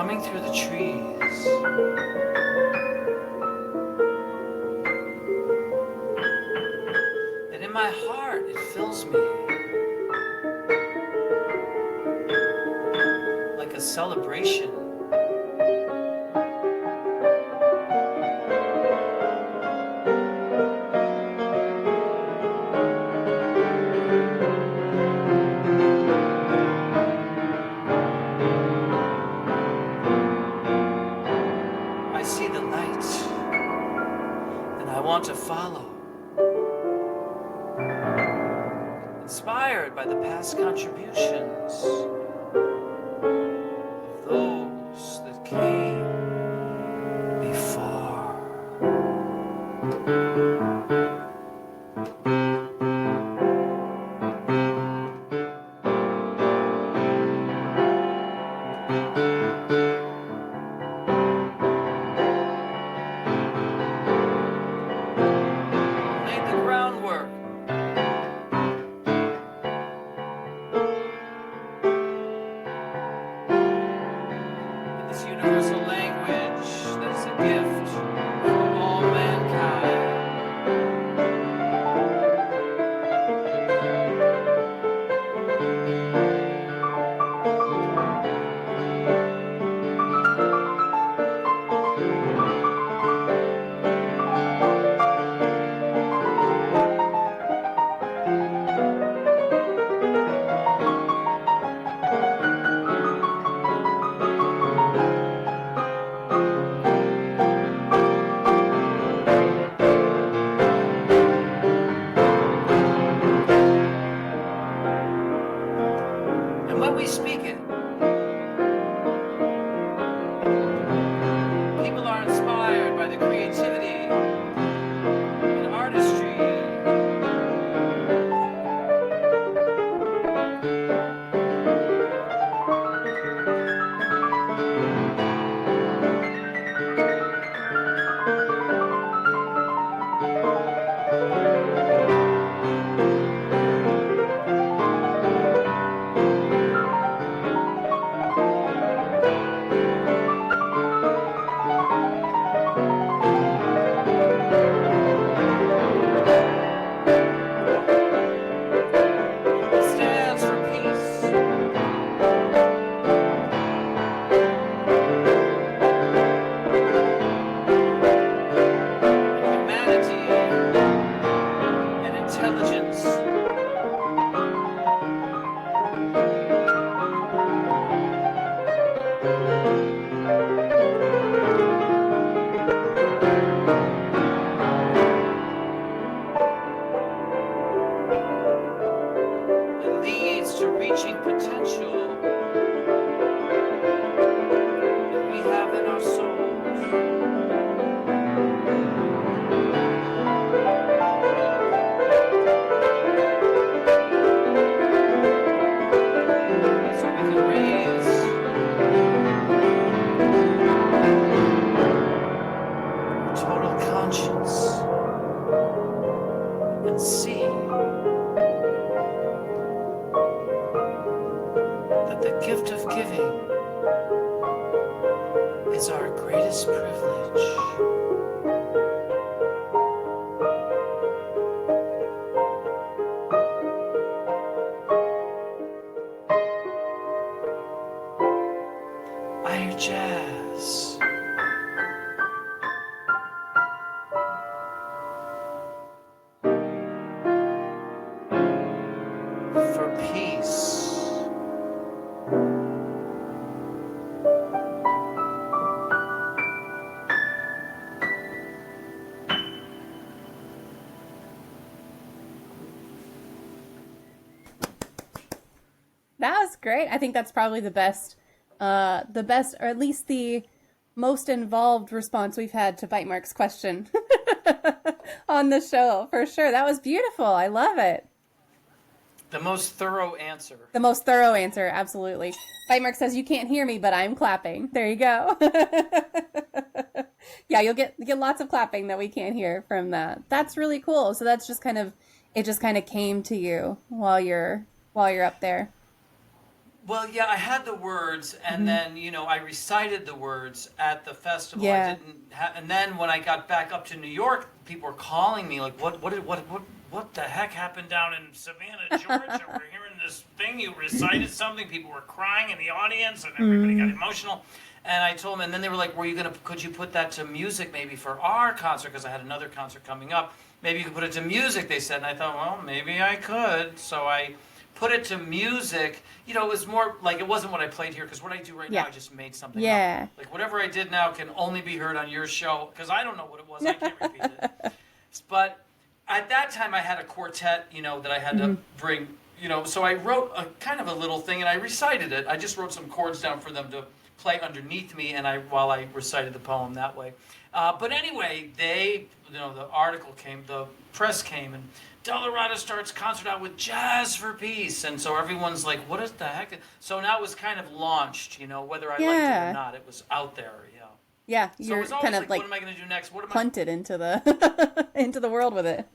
coming through the trees. And in my heart, it fills me like a celebration. I see the light, and I want to follow. Inspired by the past contributions of those that came before. Laid the groundwork. This universal language that is a gift for all mankind. And when we speak it, people are inspired by the creativity and artistry. It stands for peace, humanity, and intelligence. It leads to reaching potential that we have in our souls. So we can raise our total conscience and see that the gift of giving is our greatest privilege. I hear jazz. For peace. That was great. I think that's probably the best, or at least the most involved response we've had to Bite Mark's question on the show, for sure. That was beautiful. I love it. The most thorough answer. The most thorough answer, absolutely. Bite Mark says, you can't hear me, but I'm clapping. There you go. Yeah, you'll get lots of clapping that we can't hear from that. That's really cool. So that's it just kind of came to you while you're up there. Well, yeah, I had the words, and then I recited the words at the festival. Yeah. I didn't, and then when I got back up to New York, people were calling me like, what the heck happened down in Savannah, Georgia? We're hearing this thing. You recited something. People were crying in the audience, and everybody got emotional. And I told them, and then they were like, could you put that to music maybe for our concert? Because I had another concert coming up. Maybe you could put it to music, they said. And I thought, well, maybe I could. So I put it to music. It was more like, it wasn't what I played here, because what I do right now, I just made something up. Like, whatever I did now can only be heard on your show, because I don't know what it was. I can't repeat it. But at that time, I had a quartet, that I had to bring, so I wrote a kind of a little thing, and I recited it. I just wrote some chords down for them to play underneath me, and while I recited the poem that way. But anyway, the article came, the press came, and DellaRatta starts concert out with Jazz for Peace, and so everyone's like, what is the heck? So now it was kind of launched, whether I liked it or not, it was out there, Yeah, So you're it was always kind of like what am I going to do next? Punted into the into the world with it.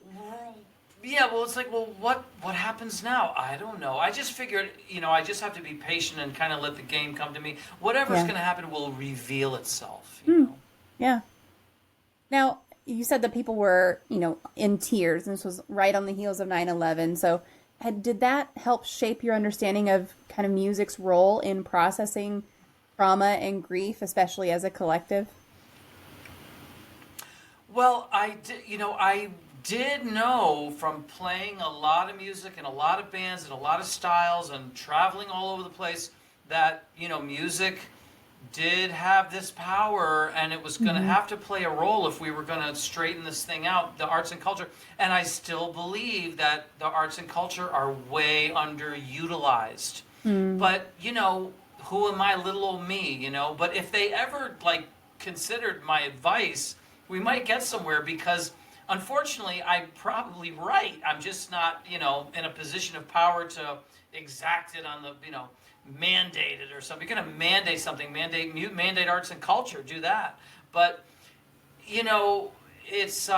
Yeah, well, it's like, what happens now? I don't know. I just figured, I just have to be patient and kind of let the game come to me. Whatever's going to happen will reveal itself, you know? Yeah. Now, you said that people were, in tears, and this was right on the heels of 9/11. So did that help shape your understanding of kind of music's role in processing trauma and grief, especially as a collective? Well, I did know from playing a lot of music and a lot of bands and a lot of styles and traveling all over the place that, music did have this power, and it was going to have to play a role if we were going to straighten this thing out, the arts and culture. And I still believe that the arts and culture are way underutilized. But, who am I, little old me, But if they ever, considered my advice, we might get somewhere, because unfortunately, I'm probably right. I'm just not, in a position of power to exact it on the, mandate it or something. You're going to mandate something, mandate arts and culture, do that. But, it's,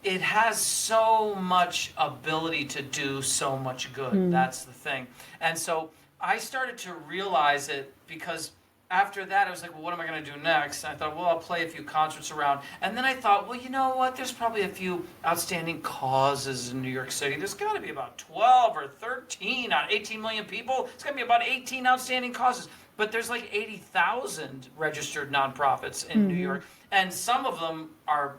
it has so much ability to do so much good. That's the thing. And so I started to realize it, because after that, I was like, well, what am I going to do next? And I thought, well, I'll play a few concerts around. And then I thought, well, you know what? There's probably a few outstanding causes in New York City. There's got to be about 12 or 13 out of 18 million people. It's going to be about 18 outstanding causes. But there's like 80,000 registered nonprofits in New York. And some of them are,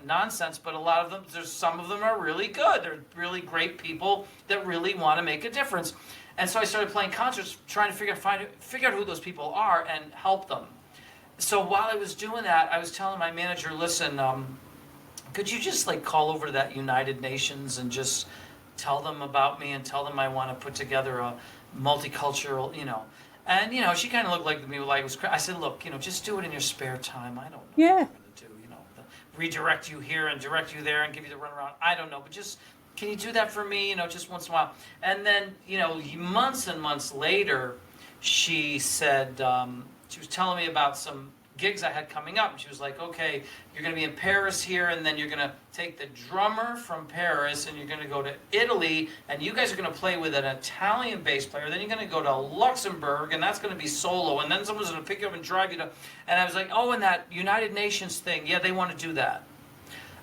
nonsense, but a lot of them, some of them are really good. They're really great people that really want to make a difference. And so I started playing concerts, trying to figure out who those people are and help them. So while I was doing that, I was telling my manager, listen, could you just call over to that United Nations and just tell them about me and tell them I want to put together a multicultural, And, she kind of looked like me like it was crazy. I said, look, just do it in your spare time. I don't know what I'm going to do, redirect you here and direct you there and give you the runaround. I don't know, but just... can you do that for me, just once in a while? And then, months and months later, she said, she was telling me about some gigs I had coming up. And she was like, okay, you're going to be in Paris here, and then you're going to take the drummer from Paris, and you're going to go to Italy, and you guys are going to play with an Italian bass player. Then you're going to go to Luxembourg, and that's going to be solo, and then someone's going to pick you up and drive you to... And I was like, oh, and that United Nations thing, yeah, they want to do that.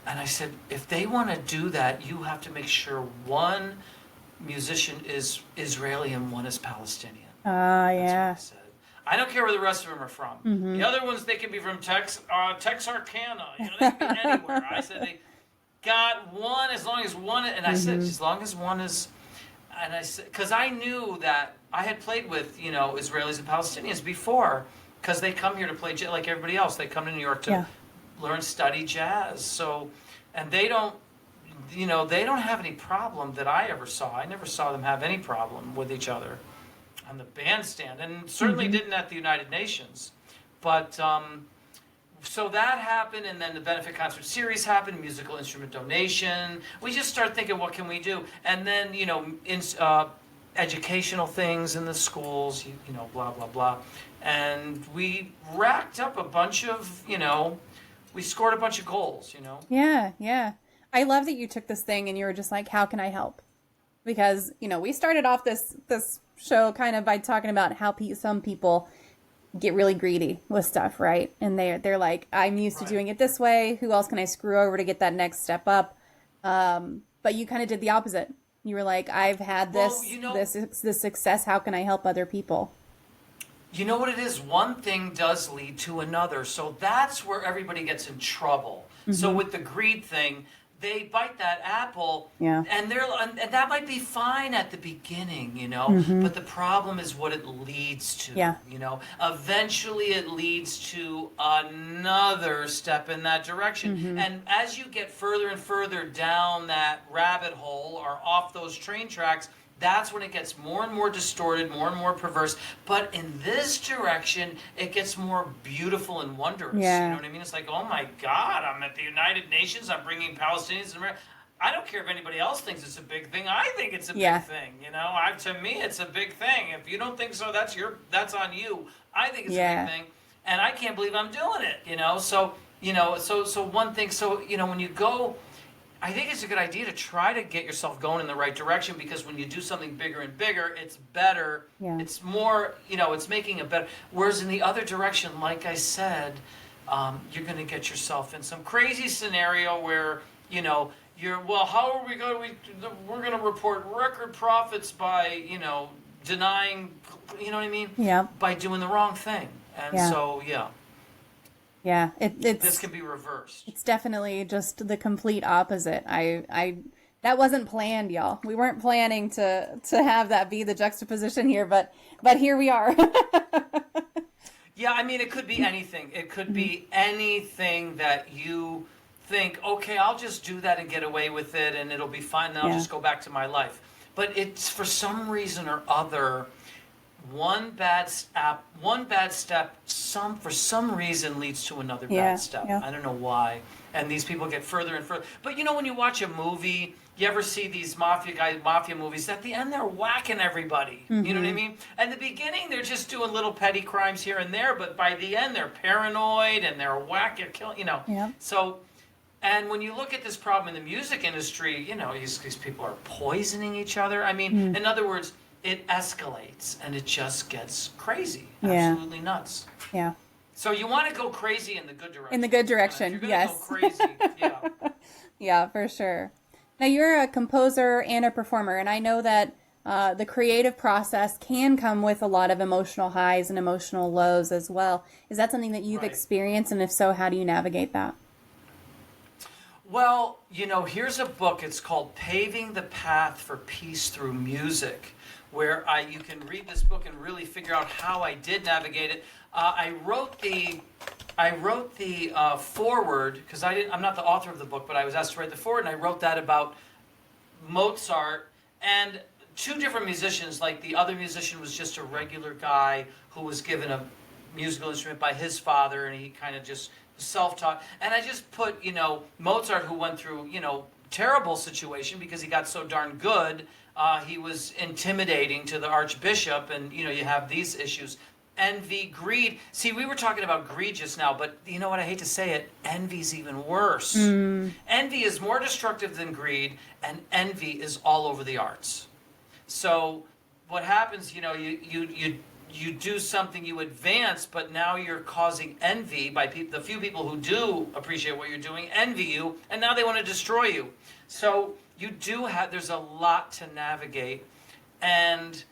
And I said, if they want to do that, you have to make sure one musician is Israeli and one is Palestinian. Yeah. That's what I said. I don't care where the rest of them are from. The other ones, they can be from Texarkana. They can be anywhere. I said, they got one, as long as one, and I said, as long as one is, and I said, because I knew that I had played with, Israelis and Palestinians before, because they come here to play like everybody else. They come to New York to study jazz. So, and they don't have any problem that I ever saw. I never saw them have any problem with each other on the bandstand, and certainly didn't at the United Nations. But so that happened, and then the benefit concert series happened, musical instrument donation. We just start thinking, what can we do? And then, educational things in the schools, blah, blah, blah. And we racked up a bunch of, we scored a bunch of goals, Yeah. I love that you took this thing and you were just like, how can I help? because, we started off this show kind of by talking about how some people get really greedy with stuff, right? And they're like, I'm used to doing it this way. Who else can I screw over to get that next step up? But you kind of did the opposite. You were like, I've had this success. How can I help other people? You know what it is? One thing does lead to another. So that's where everybody gets in trouble. Mm-hmm. So with the greed thing, they bite that apple, and and that might be fine at the beginning, mm-hmm. but the problem is what it leads to. Yeah. Eventually it leads to another step in that direction. Mm-hmm. And as you get further and further down that rabbit hole or off those train tracks, that's when it gets more and more distorted, more and more perverse. But in this direction, it gets more beautiful and wondrous. Yeah. You know what I mean? It's like, oh my God, I'm at the United Nations. I'm bringing Palestinians and America. I don't care if anybody else thinks it's a big thing. I think it's a big thing. To me, it's a big thing. If you don't think so, that's on you. I think it's a big thing, and I can't believe I'm doing it. So one thing. So when you go. I think it's a good idea to try to get yourself going in the right direction, because when you do something bigger and bigger, it's better. Yeah. It's more, it's making it better. Whereas in the other direction, like I said, you're going to get yourself in some crazy scenario where, how are we going to, we're going to report record profits by, denying, you know what I mean? Yeah. By doing the wrong thing. And Yeah, this can be reversed. It's definitely just the complete opposite. That wasn't planned, y'all. We weren't planning to have that be the juxtaposition here, but here we are. Yeah, I mean, it could be anything. It could be anything that you think, okay, I'll just do that and get away with it, and it'll be fine, and I'll just go back to my life. But it's for some reason or other. One bad step, for some reason leads to another bad step. Yeah. I don't know why. And these people get further and further. But when you watch a movie, you ever see these mafia movies, at the end they're whacking everybody. Mm-hmm. You know what I mean? At the beginning they're just doing little petty crimes here and there, but by the end they're paranoid and they're whacking, Yeah. So, and when you look at this problem in the music industry, these people are poisoning each other. I mean, in other words, it escalates and it just gets crazy, absolutely nuts. Yeah. So you want to go crazy in the good direction. In the good direction, if you're gonna go crazy, Yeah, for sure. Now you're a composer and a performer, and I know that the creative process can come with a lot of emotional highs and emotional lows as well. Is that something that you've experienced, and if so, how do you navigate that? Well, here's a book. It's called Paving the Path for Peace Through Music, where you can read this book and really figure out how I did navigate it. I wrote the foreword, because I'm not the author of the book, but I was asked to write the foreword, and I wrote that about Mozart and two different musicians. Like, the other musician was just a regular guy who was given a musical instrument by his father, and he kind of just self-taught. And I just put, Mozart, who went through, terrible situation because he got so darn good. He was intimidating to the archbishop, and you have these issues. Envy, greed. See, we were talking about greed just now, but you know what? I hate to say it, envy's even worse. Envy is more destructive than greed, and envy is all over the arts. So what happens, you do something, you advance, but now you're causing envy by the few people who do appreciate what you're doing, envy you, and now they want to destroy you. So there's a lot to navigate. And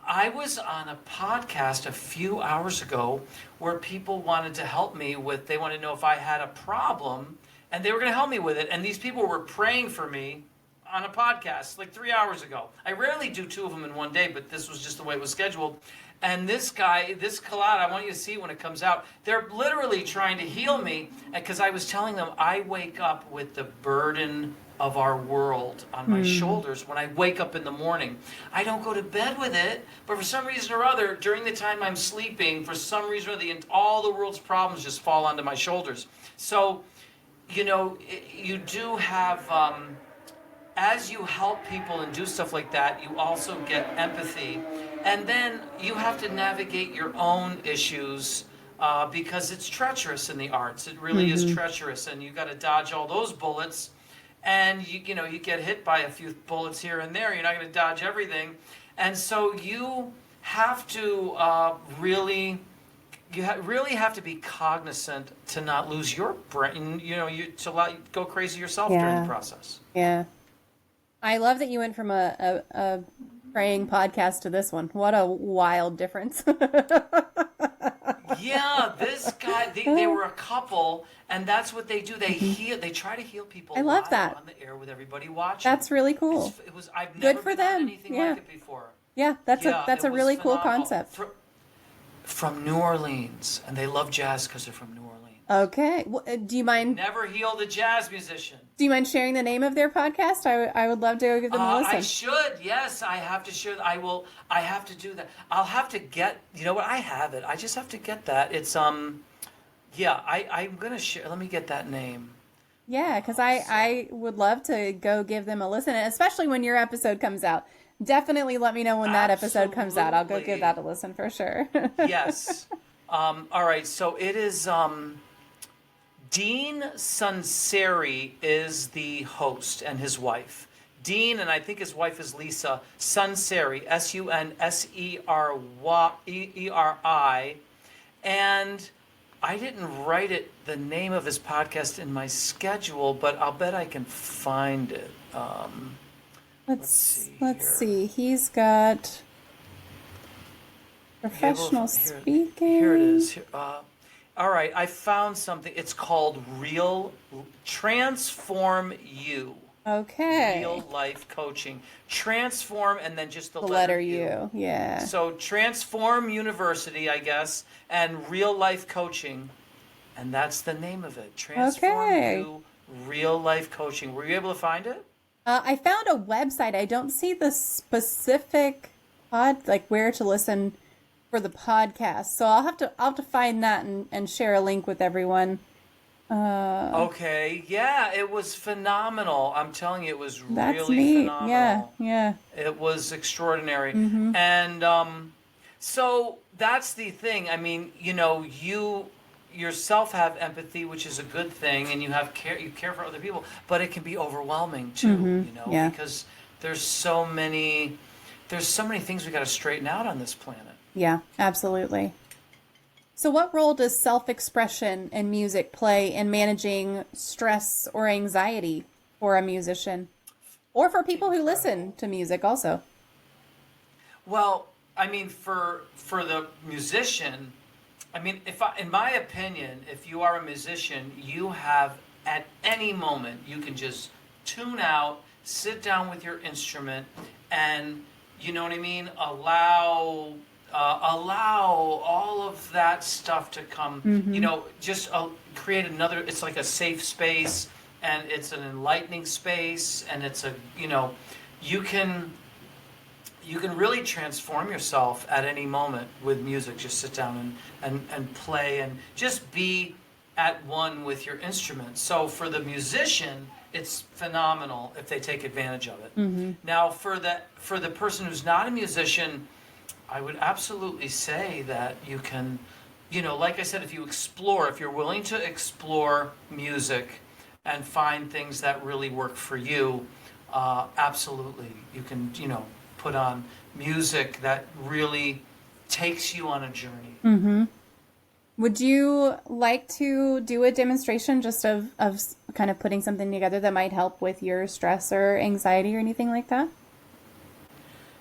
I was on a podcast a few hours ago where people wanted to help me they wanted to know if I had a problem, and they were going to help me with it. And these people were praying for me on a podcast like 3 hours ago. I rarely do two of them in one day, but this was just the way it was scheduled. And this collage, I want you to see when it comes out, they're literally trying to heal me, because I was telling them I wake up with the burden of our world on my shoulders when I wake up in the morning. I don't go to bed with it, but for some reason or other, during the time I'm sleeping, for some reason or other, all the world's problems just fall onto my shoulders. So, you do have, as you help people and do stuff like that, you also get empathy. And then you have to navigate your own issues, because it's treacherous in the arts. It really is treacherous, and you got to dodge all those bullets. and you get hit by a few bullets here and there. You're not going to dodge everything, and so you have to really have to be cognizant to not lose your brain. To go crazy yourself during the process. Yeah. I love that you went from a praying podcast to this one. What a wild difference. Yeah, this guy, they were a couple, and that's what they do. They heal. They try to heal people. I love live that. On the air with everybody watching. That's really cool. I've Good never for done them. anything Yeah. like it before. Yeah, that's a really cool phenomenal. concept. From New Orleans, and they love jazz because they're from New Orleans. Okay. Do you mind? Never healed a jazz musician. Do you mind sharing the name of their podcast? I would love to go give them a listen. I should. Yes, I have to share. I will. I have to do that. I'll have to get. You know what? I have it. I just have to get that. It's Yeah. I'm gonna share. Let me get that name. Yeah, because I would love to go give them a listen, and especially when your episode comes out. Definitely let me know when that episode comes out. I'll go give that a listen for sure. Yes. All right. So it is. Dean Sunseri is the host and his wife. Dean, and I think his wife is Lisa Sunseri, Sunserii. And I didn't write the name of his podcast in my schedule, but I'll bet I can find it. Let's see. He's got professional speaking. Here it is. All right, I found something. It's called Transform You. Okay. Real life coaching. Transform, and then just the letter U. Yeah. So Transform University, I guess, and Real Life Coaching, and that's the name of it. Transform You, Real Life Coaching. Were you able to find it? I found a website. I don't see the specific where to listen for the podcast. So I'll have to find that and share a link with everyone. Okay. Yeah, it was phenomenal. I'm telling you, it was really neat. phenomenal. Yeah. It was extraordinary. Mm-hmm. And so that's the thing. I mean, you yourself have empathy, which is a good thing, and you care for other people, but it can be overwhelming too, because there's so many things we got to straighten out on this planet. Yeah, absolutely. So what role does self-expression and music play in managing stress or anxiety for a musician, or for people who listen to music also? Well, I mean, for the musician, I mean, in my opinion, if you are a musician, you have at any moment, you can just tune out, sit down with your instrument, and you know what I mean? Allow all of that stuff to come, just create another, it's like a safe space, and it's an enlightening space, and it's you can really transform yourself at any moment with music. Just sit down and play and just be at one with your instrument. So for the musician, it's phenomenal if they take advantage of it. Mm-hmm. Now for the person who's not a musician, I would absolutely say that you can, like I said, if you're willing to explore music and find things that really work for you, absolutely, you can, put on music that really takes you on a journey. Mm-hmm. Would you like to do a demonstration just of kind of putting something together that might help with your stress or anxiety or anything like that?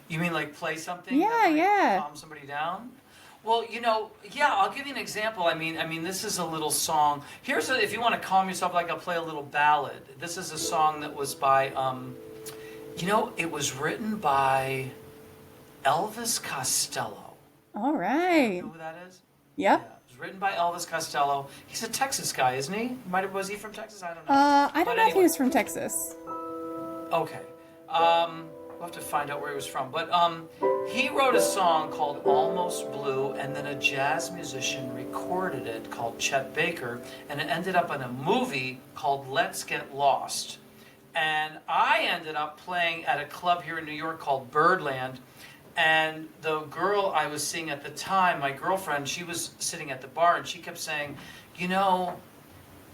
You mean like play something? Yeah. Calm somebody down? Well, I'll give you an example. I mean, this is a little song. If you want to calm yourself, I'll play a little ballad. This is a song that was by, it was written by Elvis Costello. All right. You know who that is? Yep. Yeah. It was written by Elvis Costello. He's a Texas guy, isn't he? Was he from Texas? I don't know. I don't know if he was from Texas. Okay. We'll have to find out where he was from. But he wrote a song called Almost Blue, and then a jazz musician recorded it called Chet Baker, and it ended up in a movie called Let's Get Lost. And I ended up playing at a club here in New York called Birdland, and the girl I was seeing at the time, my girlfriend, she was sitting at the bar, and she kept saying,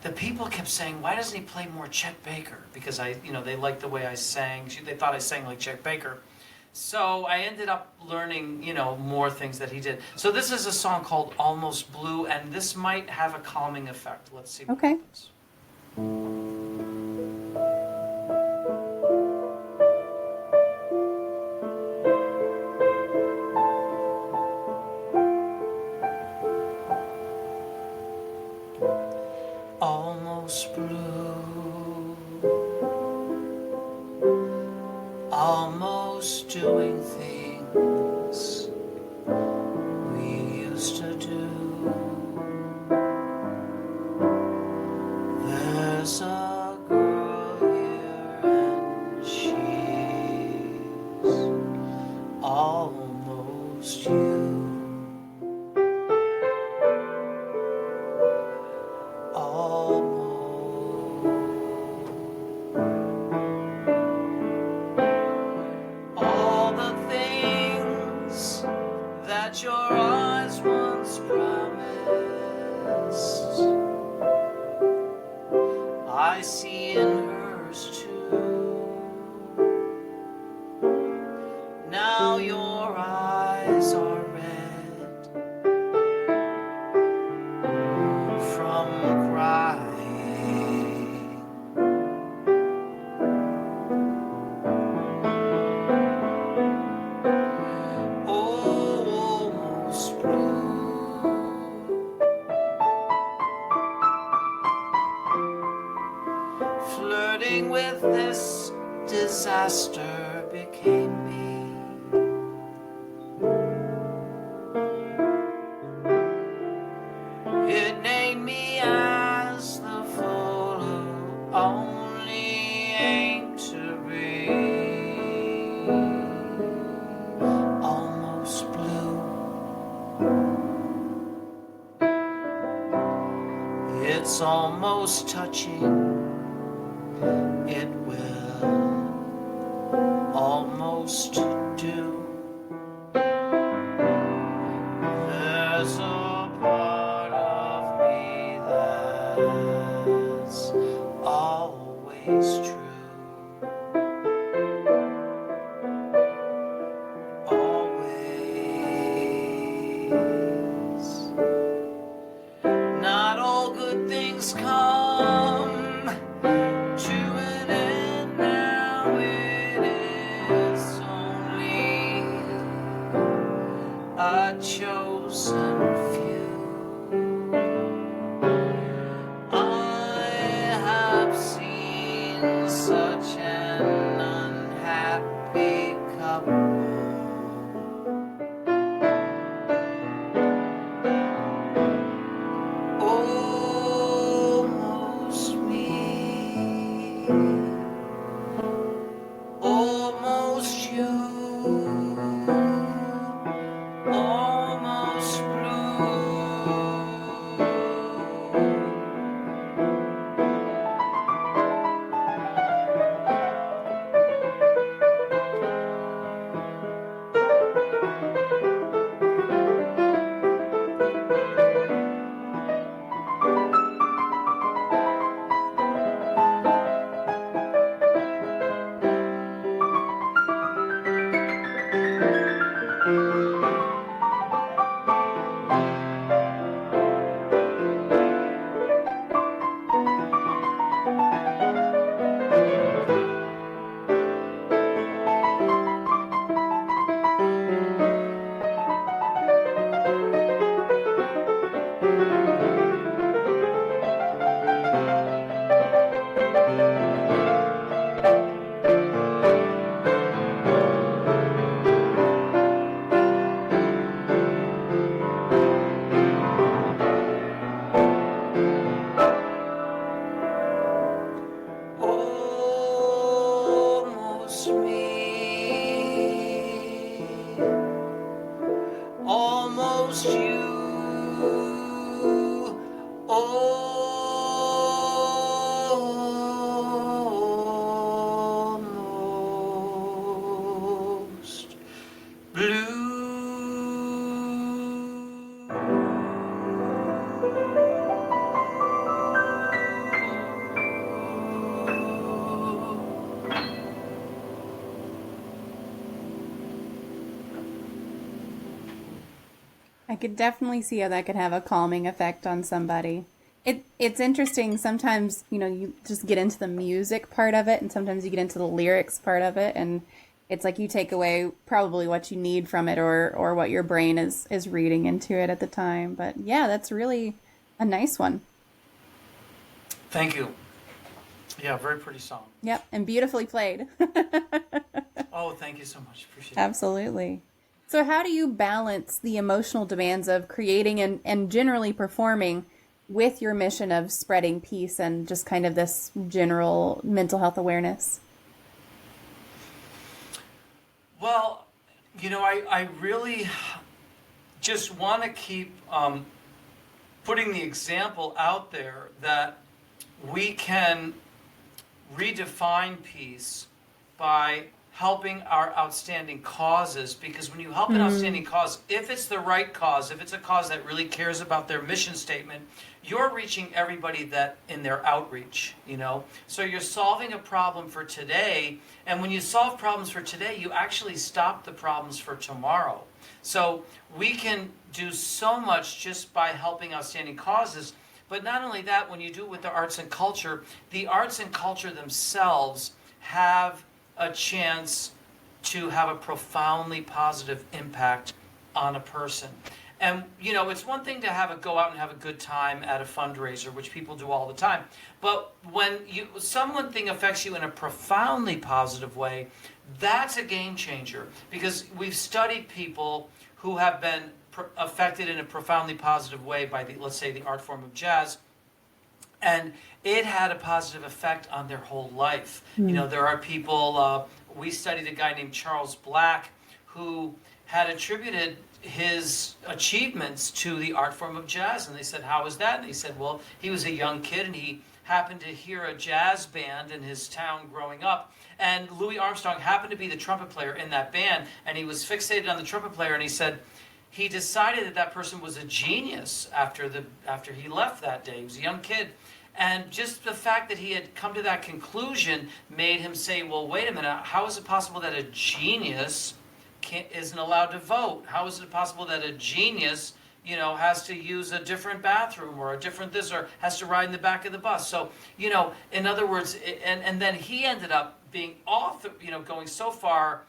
the people kept saying, why doesn't he play more Chet Baker? Because they liked the way I sang. They thought I sang like Chet Baker. So I ended up learning, more things that he did. So this is a song called Almost Blue, and this might have a calming effect. Let's see what happens. Almost blue, almost doing things we used to do. There's a girl here and she's almost you. All the things that your eyes once promised, I see in hers too. Now your eyes are red from crying. Almost blue, flirting with this disaster became me. It named me as the fool who only aimed to be. Almost blue, it's almost touching. It will almost do. There's a part of me that's always true. Always. Not all good things come to an end now. It is only a chosen few. I have seen such an unhappy couple. Almost me, almost you, almost blue. Almost me, almost you, almost blue. I could definitely see how that could have a calming effect on somebody. It's interesting. Sometimes, you just get into the music part of it, and sometimes you get into the lyrics part of it, and it's like you take away probably what you need from it, or what your brain is reading into it at the time. But yeah, that's really a nice one. Thank you. Yeah, very pretty song. Yep, and beautifully played. Oh, thank you so much. Appreciate it. Absolutely. So how do you balance the emotional demands of creating and generally performing with your mission of spreading peace and just kind of this general mental health awareness? Well, I really just want to keep putting the example out there that we can redefine peace by helping our outstanding causes, because when you help an outstanding cause, if it's the right cause, if it's a cause that really cares about their mission statement, you're reaching everybody that in their outreach, So you're solving a problem for today, and when you solve problems for today, you actually stop the problems for tomorrow. So we can do so much just by helping outstanding causes. But not only that, when you do it with the arts and culture themselves have a chance to have a profoundly positive impact on a person. And, it's one thing to go out and have a good time at a fundraiser, which people do all the time. But when something affects you in a profoundly positive way, that's a game changer. Because we've studied people who have been affected in a profoundly positive way by let's say, the art form of jazz. And it had a positive effect on their whole life. There are people, we studied a guy named Charles Black who had attributed his achievements to the art form of jazz. And they said, how is that? And he said, well, he was a young kid and he happened to hear a jazz band in his town growing up. And Louis Armstrong happened to be the trumpet player in that band. And he was fixated on the trumpet player, and he said, he decided that person was a genius after he left that day. He was a young kid. And just the fact that he had come to that conclusion made him say, well, wait a minute, how is it possible that a genius isn't allowed to vote? How is it possible that a genius, has to use a different bathroom or a different this, or has to ride in the back of the bus? So, in other words, and then he ended up being going so far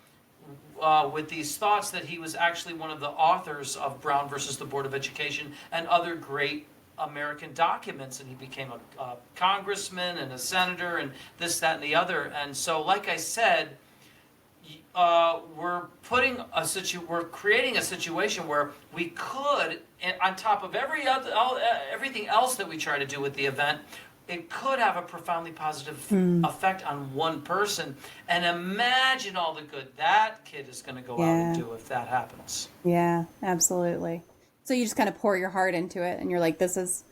with these thoughts that he was actually one of the authors of Brown versus the Board of Education and other great American documents, and he became a congressman and a senator and this, that, and the other. And so, like I said, we're creating a situation where we could, on top of everything else that we try to do with the event, it could have a profoundly positive effect on one person. And imagine all the good that kid is going to go out and do if that happens. Yeah, absolutely. So you just kind of pour your heart into it, and you're like, it's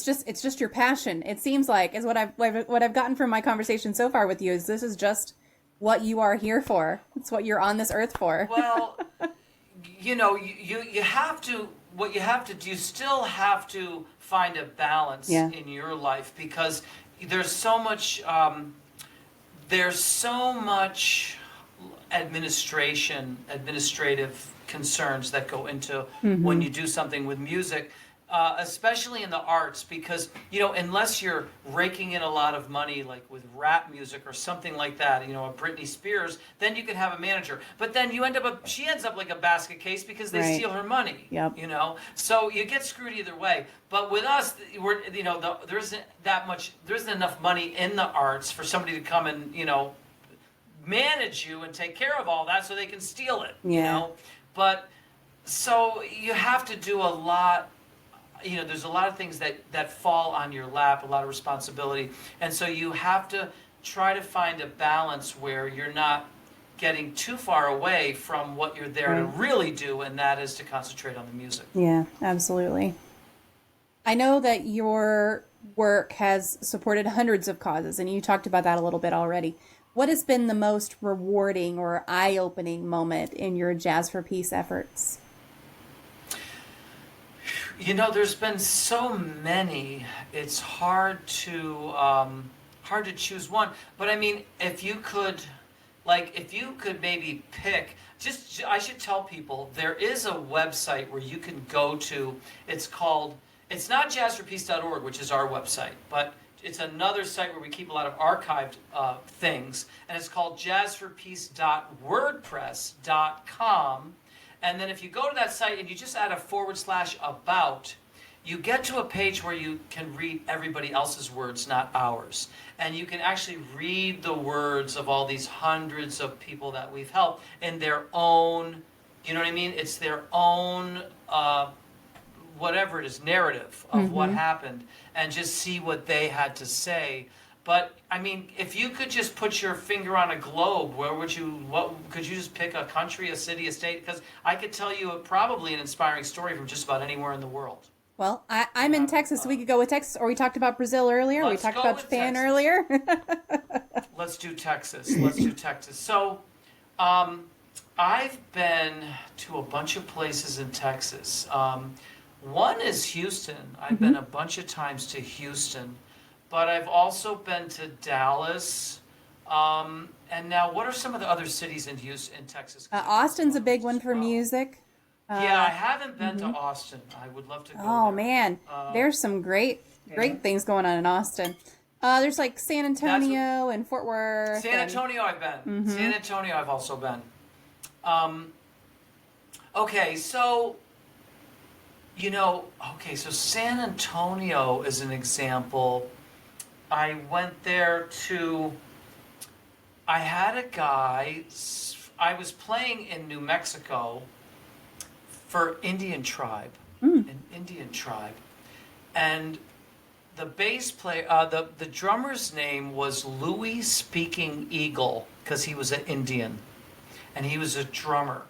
just your passion. It seems like is what I've gotten from my conversation so far with you is this is just what you are here for. It's what you're on this earth for. Well, you have to. What you have to do, you still have to find a balance in your life, because there's so much administrative concerns that go into when you do something with music, especially in the arts, because unless you're raking in a lot of money, like with rap music or something like that, a Britney Spears, then you can have a manager. But then she ends up like a basket case because they steal her money. Yep. So you get screwed either way. But with us, there isn't enough money in the arts for somebody to come and manage you and take care of all that, so they can steal it. But so you have to do a lot. There's a lot of things that fall on your lap, a lot of responsibility. And so you have to try to find a balance where you're not getting too far away from what you're there to really do, and that is to concentrate on the music. Yeah, absolutely. I know that your work has supported hundreds of causes, and you talked about that a little bit already. What has been the most rewarding or eye-opening moment in your Jazz for Peace efforts? There's been so many. It's hard to choose one. But I mean, if you could maybe pick I should tell people there is a website where you can go to. It's not jazzforpeace.org, which is our website, but it's another site where we keep a lot of archived things, and it's called jazzforpeace.wordpress.com. And then if you go to that site and you just add a /about, you get to a page where you can read everybody else's words, not ours. And you can actually read the words of all these hundreds of people that we've helped in their own, you know what I mean? It's their own, whatever it is, narrative of what happened, and just see what they had to say. But, I mean, if you could just put your finger on a globe, could you just pick a country, a city, a state? Because I could tell you probably an inspiring story from just about anywhere in the world. Well, I'm in Texas, so we could go with Texas, or we talked about Brazil earlier, we talked about Japan earlier. Let's do Texas. So, I've been to a bunch of places in Texas. One is Houston. I've been a bunch of times to Houston, but I've also been to Dallas. And now, what are some of the other cities in Texas? Austin's a big one for music. Yeah, I haven't been to Austin. I would love to go Oh, there. man. There's some great things going on in Austin. There's like San Antonio and Fort Worth. San Antonio I've been. San Antonio I've also been. Okay, so, so San Antonio is an example. I went there I had a guy, I was playing in New Mexico for Indian tribe, and the bass player, the drummer's name was Louis Speaking Eagle, because he was an Indian, and he was a drummer.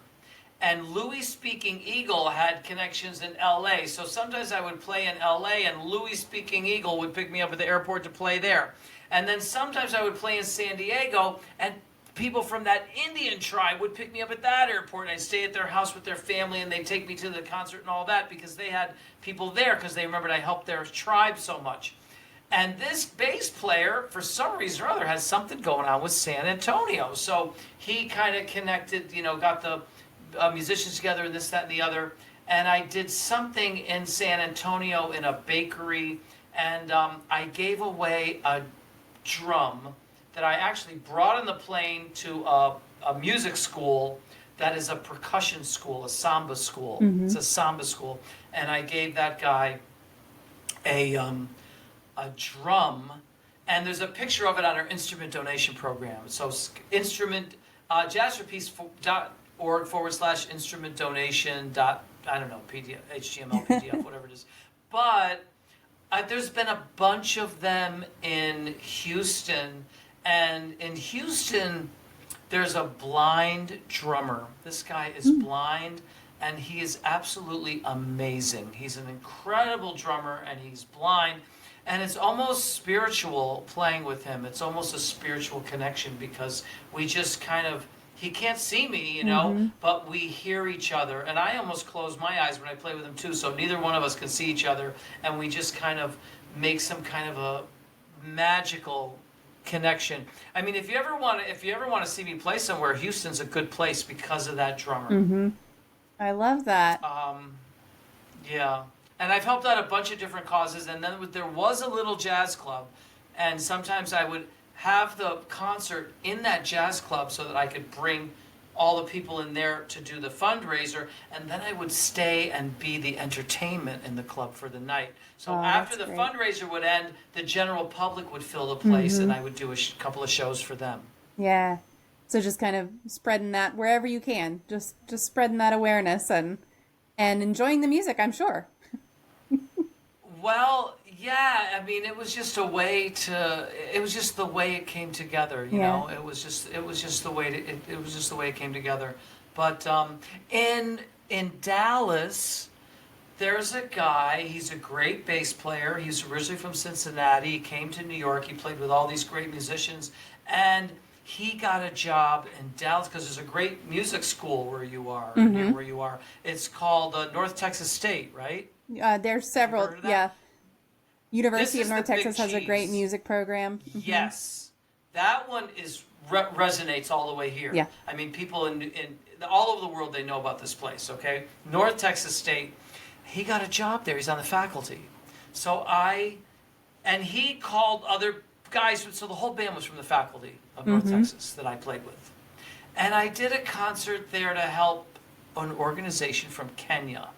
And Louis Speaking Eagle had connections in LA, so sometimes I would play in LA, and Louis Speaking Eagle would pick me up at the airport to play there. And then sometimes I would play in San Diego, and people from that Indian tribe would pick me up at that airport, and I'd stay at their house with their family, and they'd take me to the concert and all that, because they had people there, because they remembered I helped their tribe so much. And this bass player, for some reason or other, has something going on with San Antonio. So he kind of connected, got the musicians together and this, that, and the other. And I did something in San Antonio in a bakery, and I gave away a drum that I actually brought on the plane to a music school that is a percussion school, a samba school. It's a samba school. And I gave that guy a drum, and there's a picture of it on our instrument donation program. So jazzforpeace.org/instrument donation. I don't know, PDF, HTML, PDF, whatever it is. But there's been a bunch of them in Houston. And in Houston, there's a blind drummer. This guy is blind, and he is absolutely amazing. He's an incredible drummer, and he's blind. And it's almost spiritual playing with him. It's almost a spiritual connection, because we just kind of, he can't see me, but we hear each other. And I almost close my eyes when I play with him too, so neither one of us can see each other. And we just kind of make some kind of a magical connection. I mean, if you ever want to see me play somewhere, Houston's a good place because of that drummer. I love that. Yeah. And I've helped out a bunch of different causes, and then there was a little jazz club, and sometimes I would have the concert in that jazz club so that I could bring all the people in there to do the fundraiser, and then I would stay and be the entertainment in the club for the night. So after the fundraiser would end, the general public would fill the place, and I would do a couple of shows for them. Yeah. So just kind of spreading that wherever you can, just spreading that awareness and enjoying the music, I'm sure. Well, yeah, I mean, it was just the way it came together, you know. It was just the way it came together. But in Dallas, there's a guy, he's a great bass player. He's originally from Cincinnati. He came to New York. He played with all these great musicians, and he got a job in Dallas because there's a great music school where you are, near where you are. It's called North Texas State, right? There's several, University of North Texas has a great music program. Yes. That one resonates all the way here. Yeah. I mean, people in all over the world, they know about this place, okay? North Texas State, he got a job there. He's on the faculty. And he called other guys, so the whole band was from the faculty of North Texas that I played with. And I did a concert there to help an organization from Kenya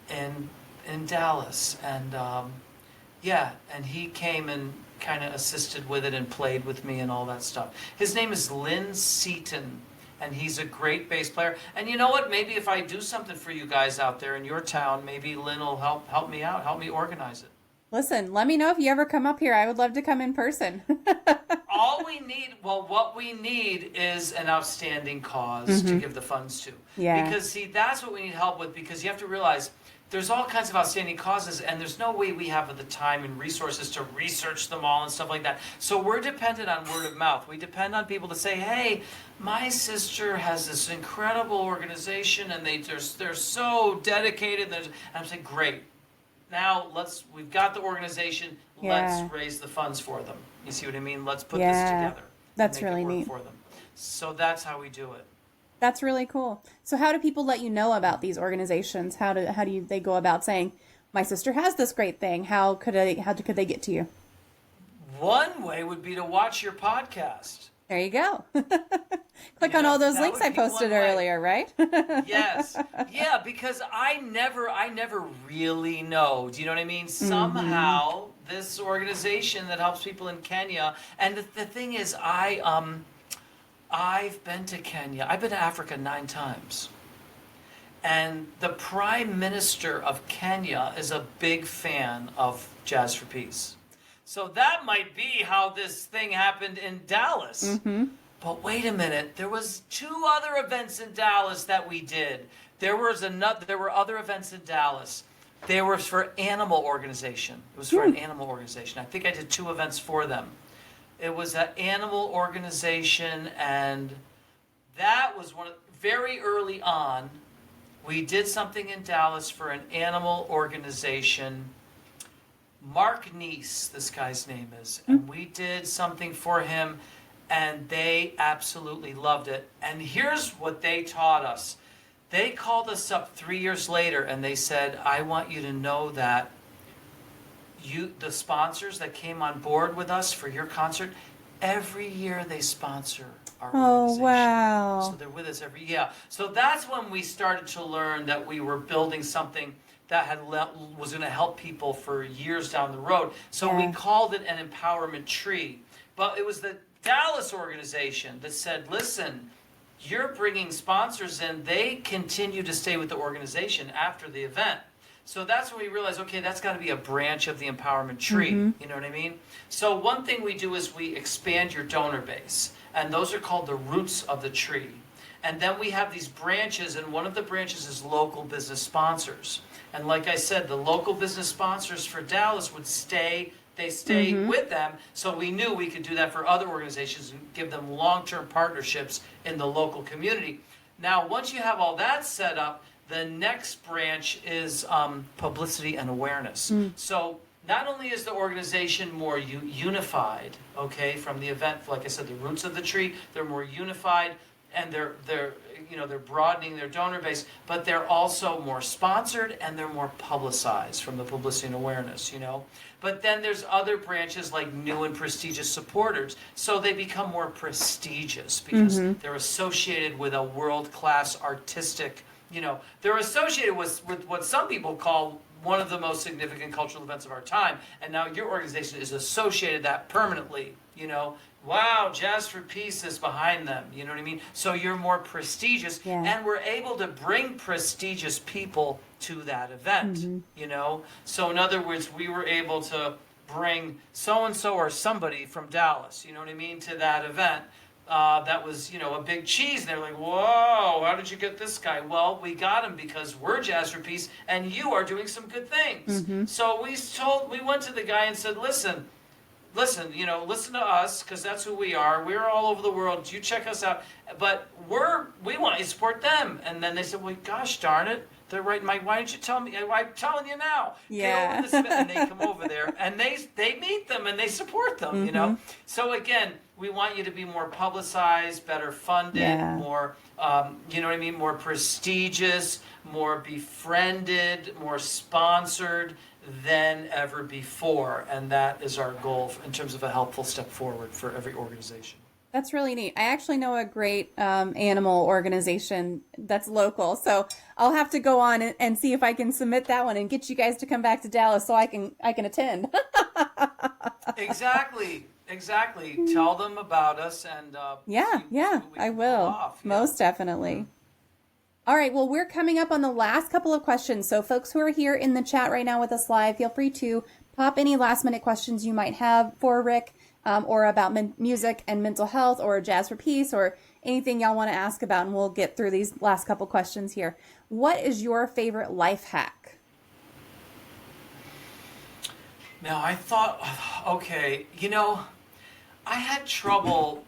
in Dallas. And and he came and kind of assisted with it and played with me and all that stuff. His name is Lynn Seaton, and he's a great bass player. And you know what? Maybe if I do something for you guys out there in your town, maybe Lynn will help me out, help me organize it. Listen, let me know if you ever come up here. I would love to come in person. What we need is an outstanding cause to give the funds to. Yeah. Because, see, that's what we need help with, because you have to realize there's all kinds of outstanding causes, and there's no way we have the time and resources to research them all and stuff like that. So we're dependent on word of mouth. We depend on people to say, hey, my sister has this incredible organization, and they're so dedicated. And I'm saying, great. Now we've got the organization. Let's raise the funds for them. You see what I mean? Let's put this together. That's really neat for them. So that's how we do it. That's really cool. So how do people let you know about these organizations? How do they go about saying, my sister has this great thing? How could they get to you? One way would be to watch your podcast. There you go. Click on all those links I posted earlier, right? Yes. Yeah, because I never really know. Do you know what I mean? Somehow this organization that helps people in Kenya, and the thing is, I've been to Kenya. I've been to Africa 9 times. And the Prime Minister of Kenya is a big fan of Jazz for Peace. So that might be how this thing happened in Dallas. But wait a minute, there was 2 other events in Dallas that we did. There were other events in Dallas. They were for animal organization. It was for an animal organization. I think I did 2 events for them. It was an animal organization, and that was very early on. We did something in Dallas for an animal organization. Mark Neese, this guy's name is, and we did something for him, and they absolutely loved it. And here's what they taught us. They called us up 3 years later, and they said, I want you to know that the sponsors that came on board with us for your concert, every year they sponsor our organization. Oh, wow. So they're with us every year. So that's when we started to learn that we were building something that was going to help people for years down the road. So we called it an empowerment tree. But it was the Dallas organization that said, listen, you're bringing sponsors in. They continue to stay with the organization after the event. So that's when we realized, okay, that's got to be a branch of the empowerment tree. You know what I mean? So one thing we do is we expand your donor base. And those are called the roots of the tree. And then we have these branches, and one of the branches is local business sponsors. And like I said, the local business sponsors for Dallas would stay with them. So we knew we could do that for other organizations and give them long-term partnerships in the local community. Now, once you have all that set up, the next branch is publicity and awareness. So not only is the organization more unified, okay, from the event, like I said, the roots of the tree, they're more unified, and they're broadening their donor base, but they're also more sponsored and they're more publicized from the publicity and awareness, But then there's other branches like new and prestigious supporters. So they become more prestigious because they're associated with a world-class artistic, they're associated with what some people call one of the most significant cultural events of our time. And now your organization is associated that permanently, Wow, Jazz for Peace is behind them, you know what I mean? So you're more prestigious, and we're able to bring prestigious people to that event, So in other words, we were able to bring so-and-so or somebody from Dallas, you know what I mean, to that event. That was, a big cheese. They're like, whoa, how did you get this guy? Well, we got him because we're Jazz for Peace, and you are doing some good things. So we went to the guy and said, listen, listen, listen to us, because that's who we are. We're all over the world. You check us out. But we want you to support them. And then they said, well, gosh darn it. They're right, Mike. Why didn't you tell me? I'm telling you now. Yeah. Get over this, and they come over there, and they meet them, and they support them, So again, we want you to be more publicized, better funded, more, more prestigious, more befriended, more sponsored than ever before. And that is our goal in terms of a helpful step forward for every organization. That's really neat. I actually know a great animal organization that's local, so I'll have to go on and see if I can submit that one and get you guys to come back to Dallas so I can attend. Exactly. Tell them about us, and I will. Most definitely. All right, well, we're coming up on the last couple of questions, so folks who are here in the chat right now with us live, feel free to pop any last minute questions you might have for Rick. Or about music and mental health, or Jazz for Peace, or anything y'all want to ask about, and we'll get through these last couple questions here. What is your favorite life hack? Now, I thought, I had trouble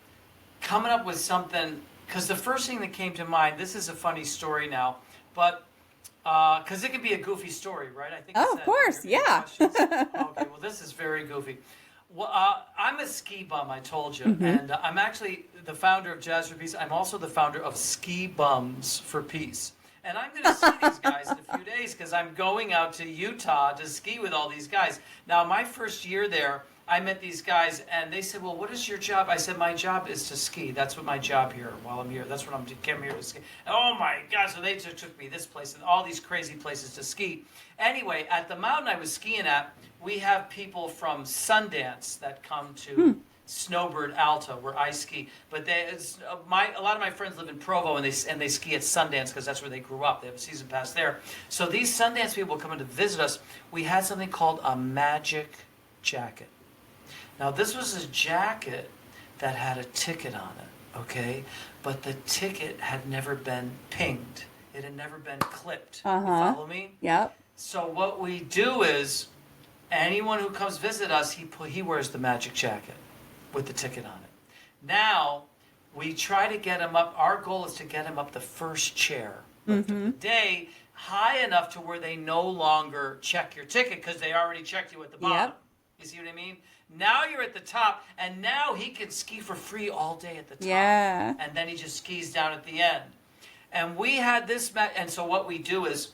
coming up with something, because the first thing that came to mind, this is a funny story now, but because it could be a goofy story, right? I think. Oh, of course, yeah. Okay, well, this is very goofy. Well, I'm a ski bum, I told you, and I'm actually the founder of Jazz for Peace. I'm also the founder of Ski Bums for Peace. And I'm going to see these guys in a few days, because I'm going out to Utah to ski with all these guys. Now, my first year there, I met these guys, and they said, well, what is your job? I said, my job is to ski. That's what my job here while I'm here. That's what I'm here to ski. And, oh, my God. So they took me this place and all these crazy places to ski. Anyway, at the mountain I was skiing at, we have people from Sundance that come to Snowbird Alta, where I ski. But a lot of my friends live in Provo, and they ski at Sundance, because that's where they grew up. They have a season pass there. So these Sundance people come in to visit us. We had something called a magic jacket. Now, this was a jacket that had a ticket on it, okay? But the ticket had never been pinged. It had never been clipped. You follow me? Yep. So what we do is, anyone who comes visit us, he wears the magic jacket with the ticket on it. Now, we try to get him up. Our goal is to get him up the first chair of the day, high enough to where they no longer check your ticket, because they already checked you at the bottom. Yep. You see what I mean? Now you're at the top, and now he can ski for free all day at the top. Yeah. And then he just skis down at the end. And we had this, and so what we do is,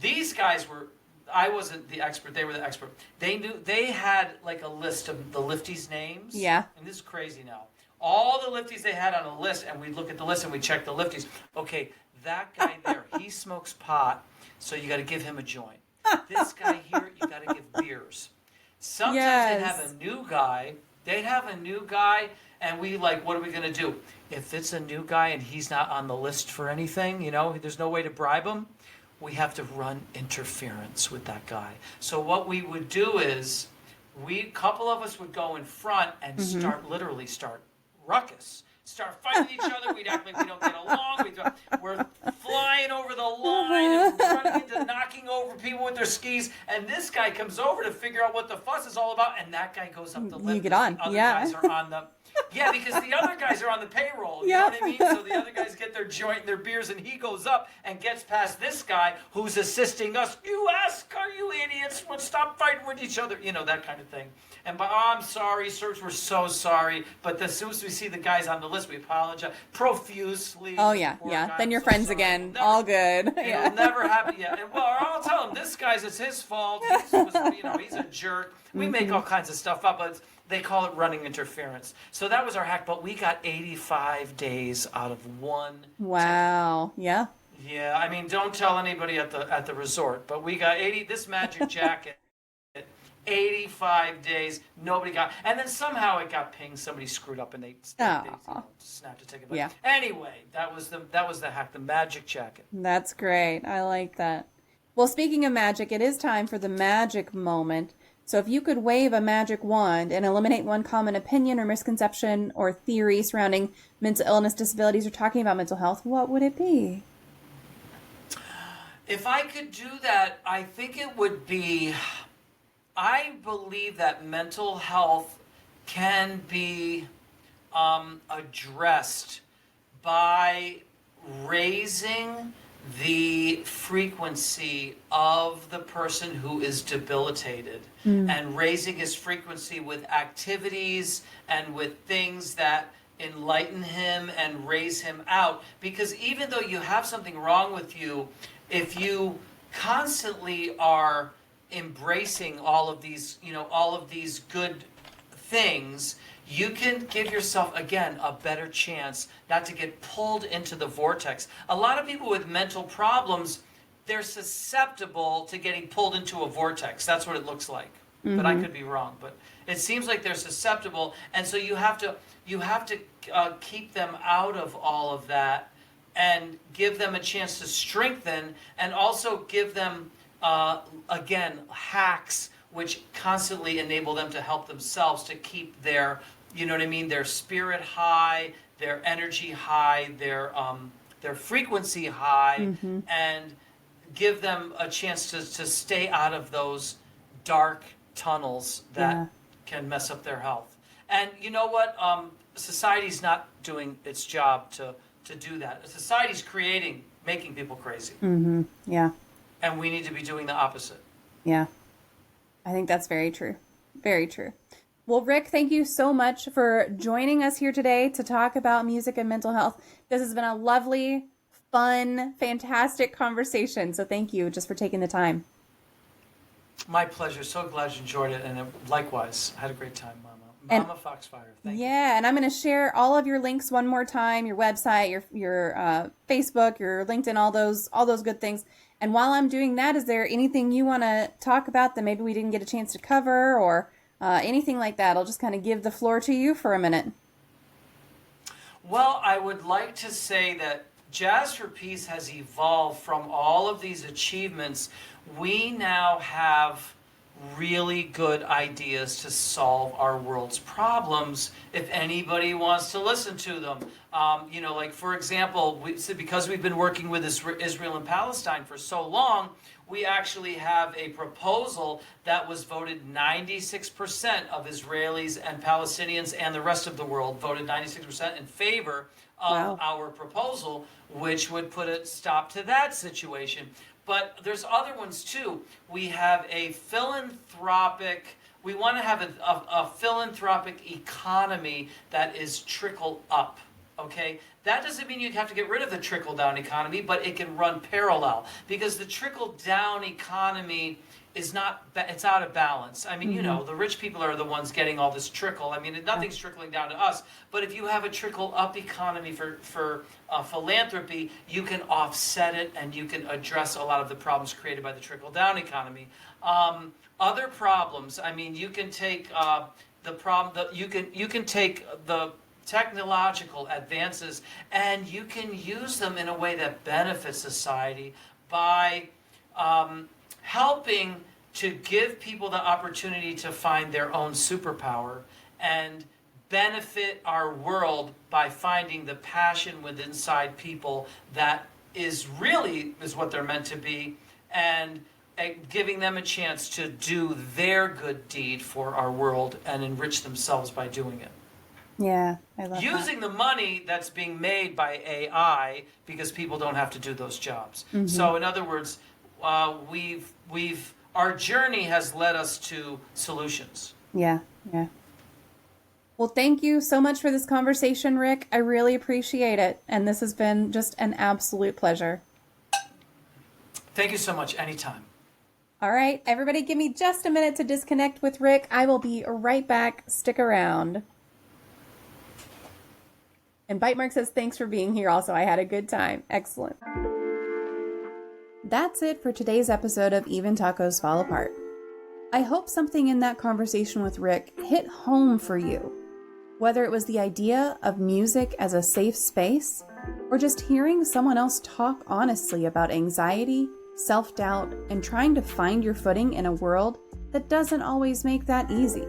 these guys were, I wasn't the expert, they were the expert. They had like a list of the lifties' names. Yeah. And this is crazy now. All the lifties they had on a list, and we'd look at the list and we'd check the lifties. Okay, that guy there, he smokes pot, so you got to give him a joint. This guy here, you got to give beers. Sometimes they'd have a new guy, and we like, what are we going to do? If it's a new guy and he's not on the list for anything, there's no way to bribe him, we have to run interference with that guy. So what we would do is, a couple of us would go in front and start ruckus. Start fighting each other. We'd act like we don't get along. We're flying over the line, and we're running into knocking over people with their skis. And this guy comes over to figure out what the fuss is all about. And that guy goes up the lift. You get on. The other guys are on the... Yeah, because the other guys are on the payroll. You know what I mean? So the other guys get their joint and their beers, and he goes up and gets past this guy who's assisting us. You idiots, would stop fighting with each other. That kind of thing. And I'm sorry, sirs, we're so sorry. But as soon as we see the guys on the list, we apologize profusely. Oh, yeah. Then you're friends again. All good. It'll never happen. Yeah. And, I'll tell him, this guy's, it's his fault. He's a jerk. We make all kinds of stuff up, but they call it running interference. So that was our hack, but we got 85 days out of one. Wow. Yeah. Yeah, I mean, don't tell anybody at the resort, but we got this magic jacket, 85 days, nobody got, and then somehow it got pinged, somebody screwed up and they snapped a ticket. But anyway, that was the hack, the magic jacket. That's great. I like that. Well, speaking of magic, it is time for the magic moment. So if you could wave a magic wand and eliminate one common opinion or misconception or theory surrounding mental illness, disabilities, or talking about mental health, what would it be? If I could do that, I think it would be, I believe that mental health can be addressed by raising the frequency of the person who is debilitated and raising his frequency with activities and with things that enlighten him and raise him out. Because even though you have something wrong with you, if you constantly are embracing all of these good things, you can give yourself, again, a better chance not to get pulled into the vortex. A lot of people with mental problems, they're susceptible to getting pulled into a vortex. That's what it looks like. But I could be wrong. But it seems like they're susceptible, and so you have to keep them out of all of that and give them a chance to strengthen, and also give them, again, hacks which constantly enable them to help themselves to keep their, their spirit high, their energy high, their frequency high, and give them a chance to stay out of those dark tunnels that can mess up their health. And you know what? Society's not doing its job to do that. Society's making people crazy. Yeah. And we need to be doing the opposite. Yeah. I think that's very true. Very true. Well, Rick, thank you so much for joining us here today to talk about music and mental health. This has been a lovely, fun, fantastic conversation. So thank you just for taking the time. My pleasure. So glad you enjoyed it. And likewise, had a great time, Mama. MommaFoxFire. Thank you. Yeah, and I'm going to share all of your links one more time, your website, your Facebook, your LinkedIn, all those good things. And while I'm doing that, is there anything you want to talk about that maybe we didn't get a chance to cover, or anything like that? I'll just kind of give the floor to you for a minute. Well, I would like to say that Jazz for Peace has evolved from all of these achievements. We now have really good ideas to solve our world's problems if anybody wants to listen to them. Like for example, because we've been working with Israel and Palestine for so long, we actually have a proposal that was voted 96% of Israelis and Palestinians and the rest of the world voted 96% in favor of our proposal, which would put a stop to that situation. But there's other ones too. We have a philanthropic, we want to have a philanthropic economy that is trickle up, okay? That doesn't mean you have to get rid of the trickle down economy, but it can run parallel, because the trickle down economy is it's out of balance. I mean, the rich people are the ones getting all this trickle. I mean, nothing's trickling down to us. But if you have a trickle up economy for philanthropy, you can offset it and you can address a lot of the problems created by the trickle down economy. Other problems, I mean, you can take you can take the technological advances and you can use them in a way that benefits society by helping to give people the opportunity to find their own superpower and benefit our world by finding the passion within inside people that is what they're meant to be, and giving them a chance to do their good deed for our world and enrich themselves by doing it. Yeah, I love using the money that's being made by AI, because people don't have to do those jobs. So in other words, our journey has led us to solutions. Yeah. Well, thank you so much for this conversation, Rick. I really appreciate it. And this has been just an absolute pleasure. Thank you so much. Anytime. All right, everybody, give me just a minute to disconnect with Rick. I will be right back. Stick around. And Bite Mark says, thanks for being here. Also, I had a good time. Excellent. That's it for today's episode of Even Tacos Fall Apart. I hope something in that conversation with Rick hit home for you. Whether it was the idea of music as a safe space, or just hearing someone else talk honestly about anxiety, self-doubt, and trying to find your footing in a world that doesn't always make that easy.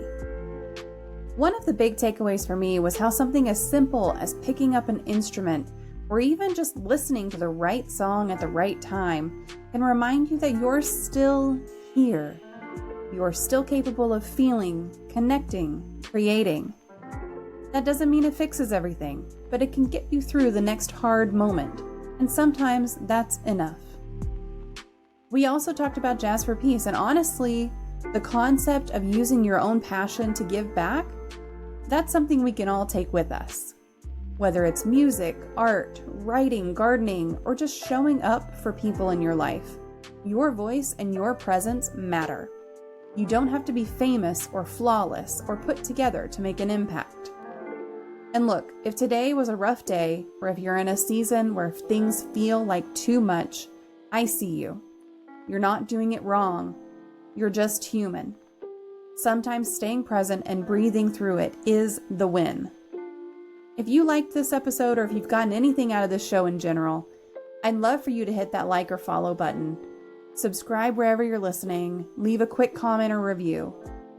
One of the big takeaways for me was how something as simple as picking up an instrument or even just listening to the right song at the right time can remind you that you're still here. you're still capable of feeling, connecting, creating. That doesn't mean it fixes everything, but it can get you through the next hard moment, and sometimes that's enough. We also talked about Jazz for Peace, and honestly, the concept of using your own passion to give back, that's something we can all take with us. Whether it's music, art, writing, gardening, or just showing up for people in your life, your voice and your presence matter. You don't have to be famous or flawless or put together to make an impact. And look, if today was a rough day, or if you're in a season where things feel like too much, I see you. You're not doing it wrong. You're just human. Sometimes staying present and breathing through it is the win. If you liked this episode, or if you've gotten anything out of this show in general, I'd love for you to hit that like or follow button. Subscribe wherever you're listening. Leave a quick comment or review.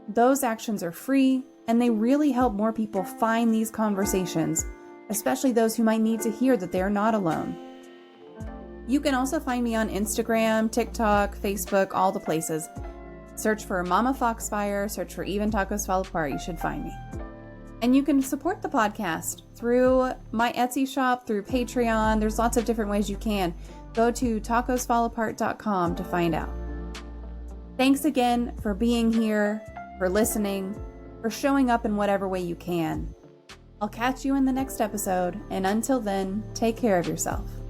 Those actions are free, and they really help more people find these conversations, especially those who might need to hear that they are not alone. You can also find me on Instagram, TikTok, Facebook, all the places. Search for MommaFoxFire, search for Even Tacos Fall Apart, you should find me. And you can support the podcast through my Etsy shop, through Patreon. There's lots of different ways you can. Go to tacosfallapart.com to find out. Thanks again for being here, for listening, for showing up in whatever way you can. I'll catch you in the next episode, and until then, take care of yourself.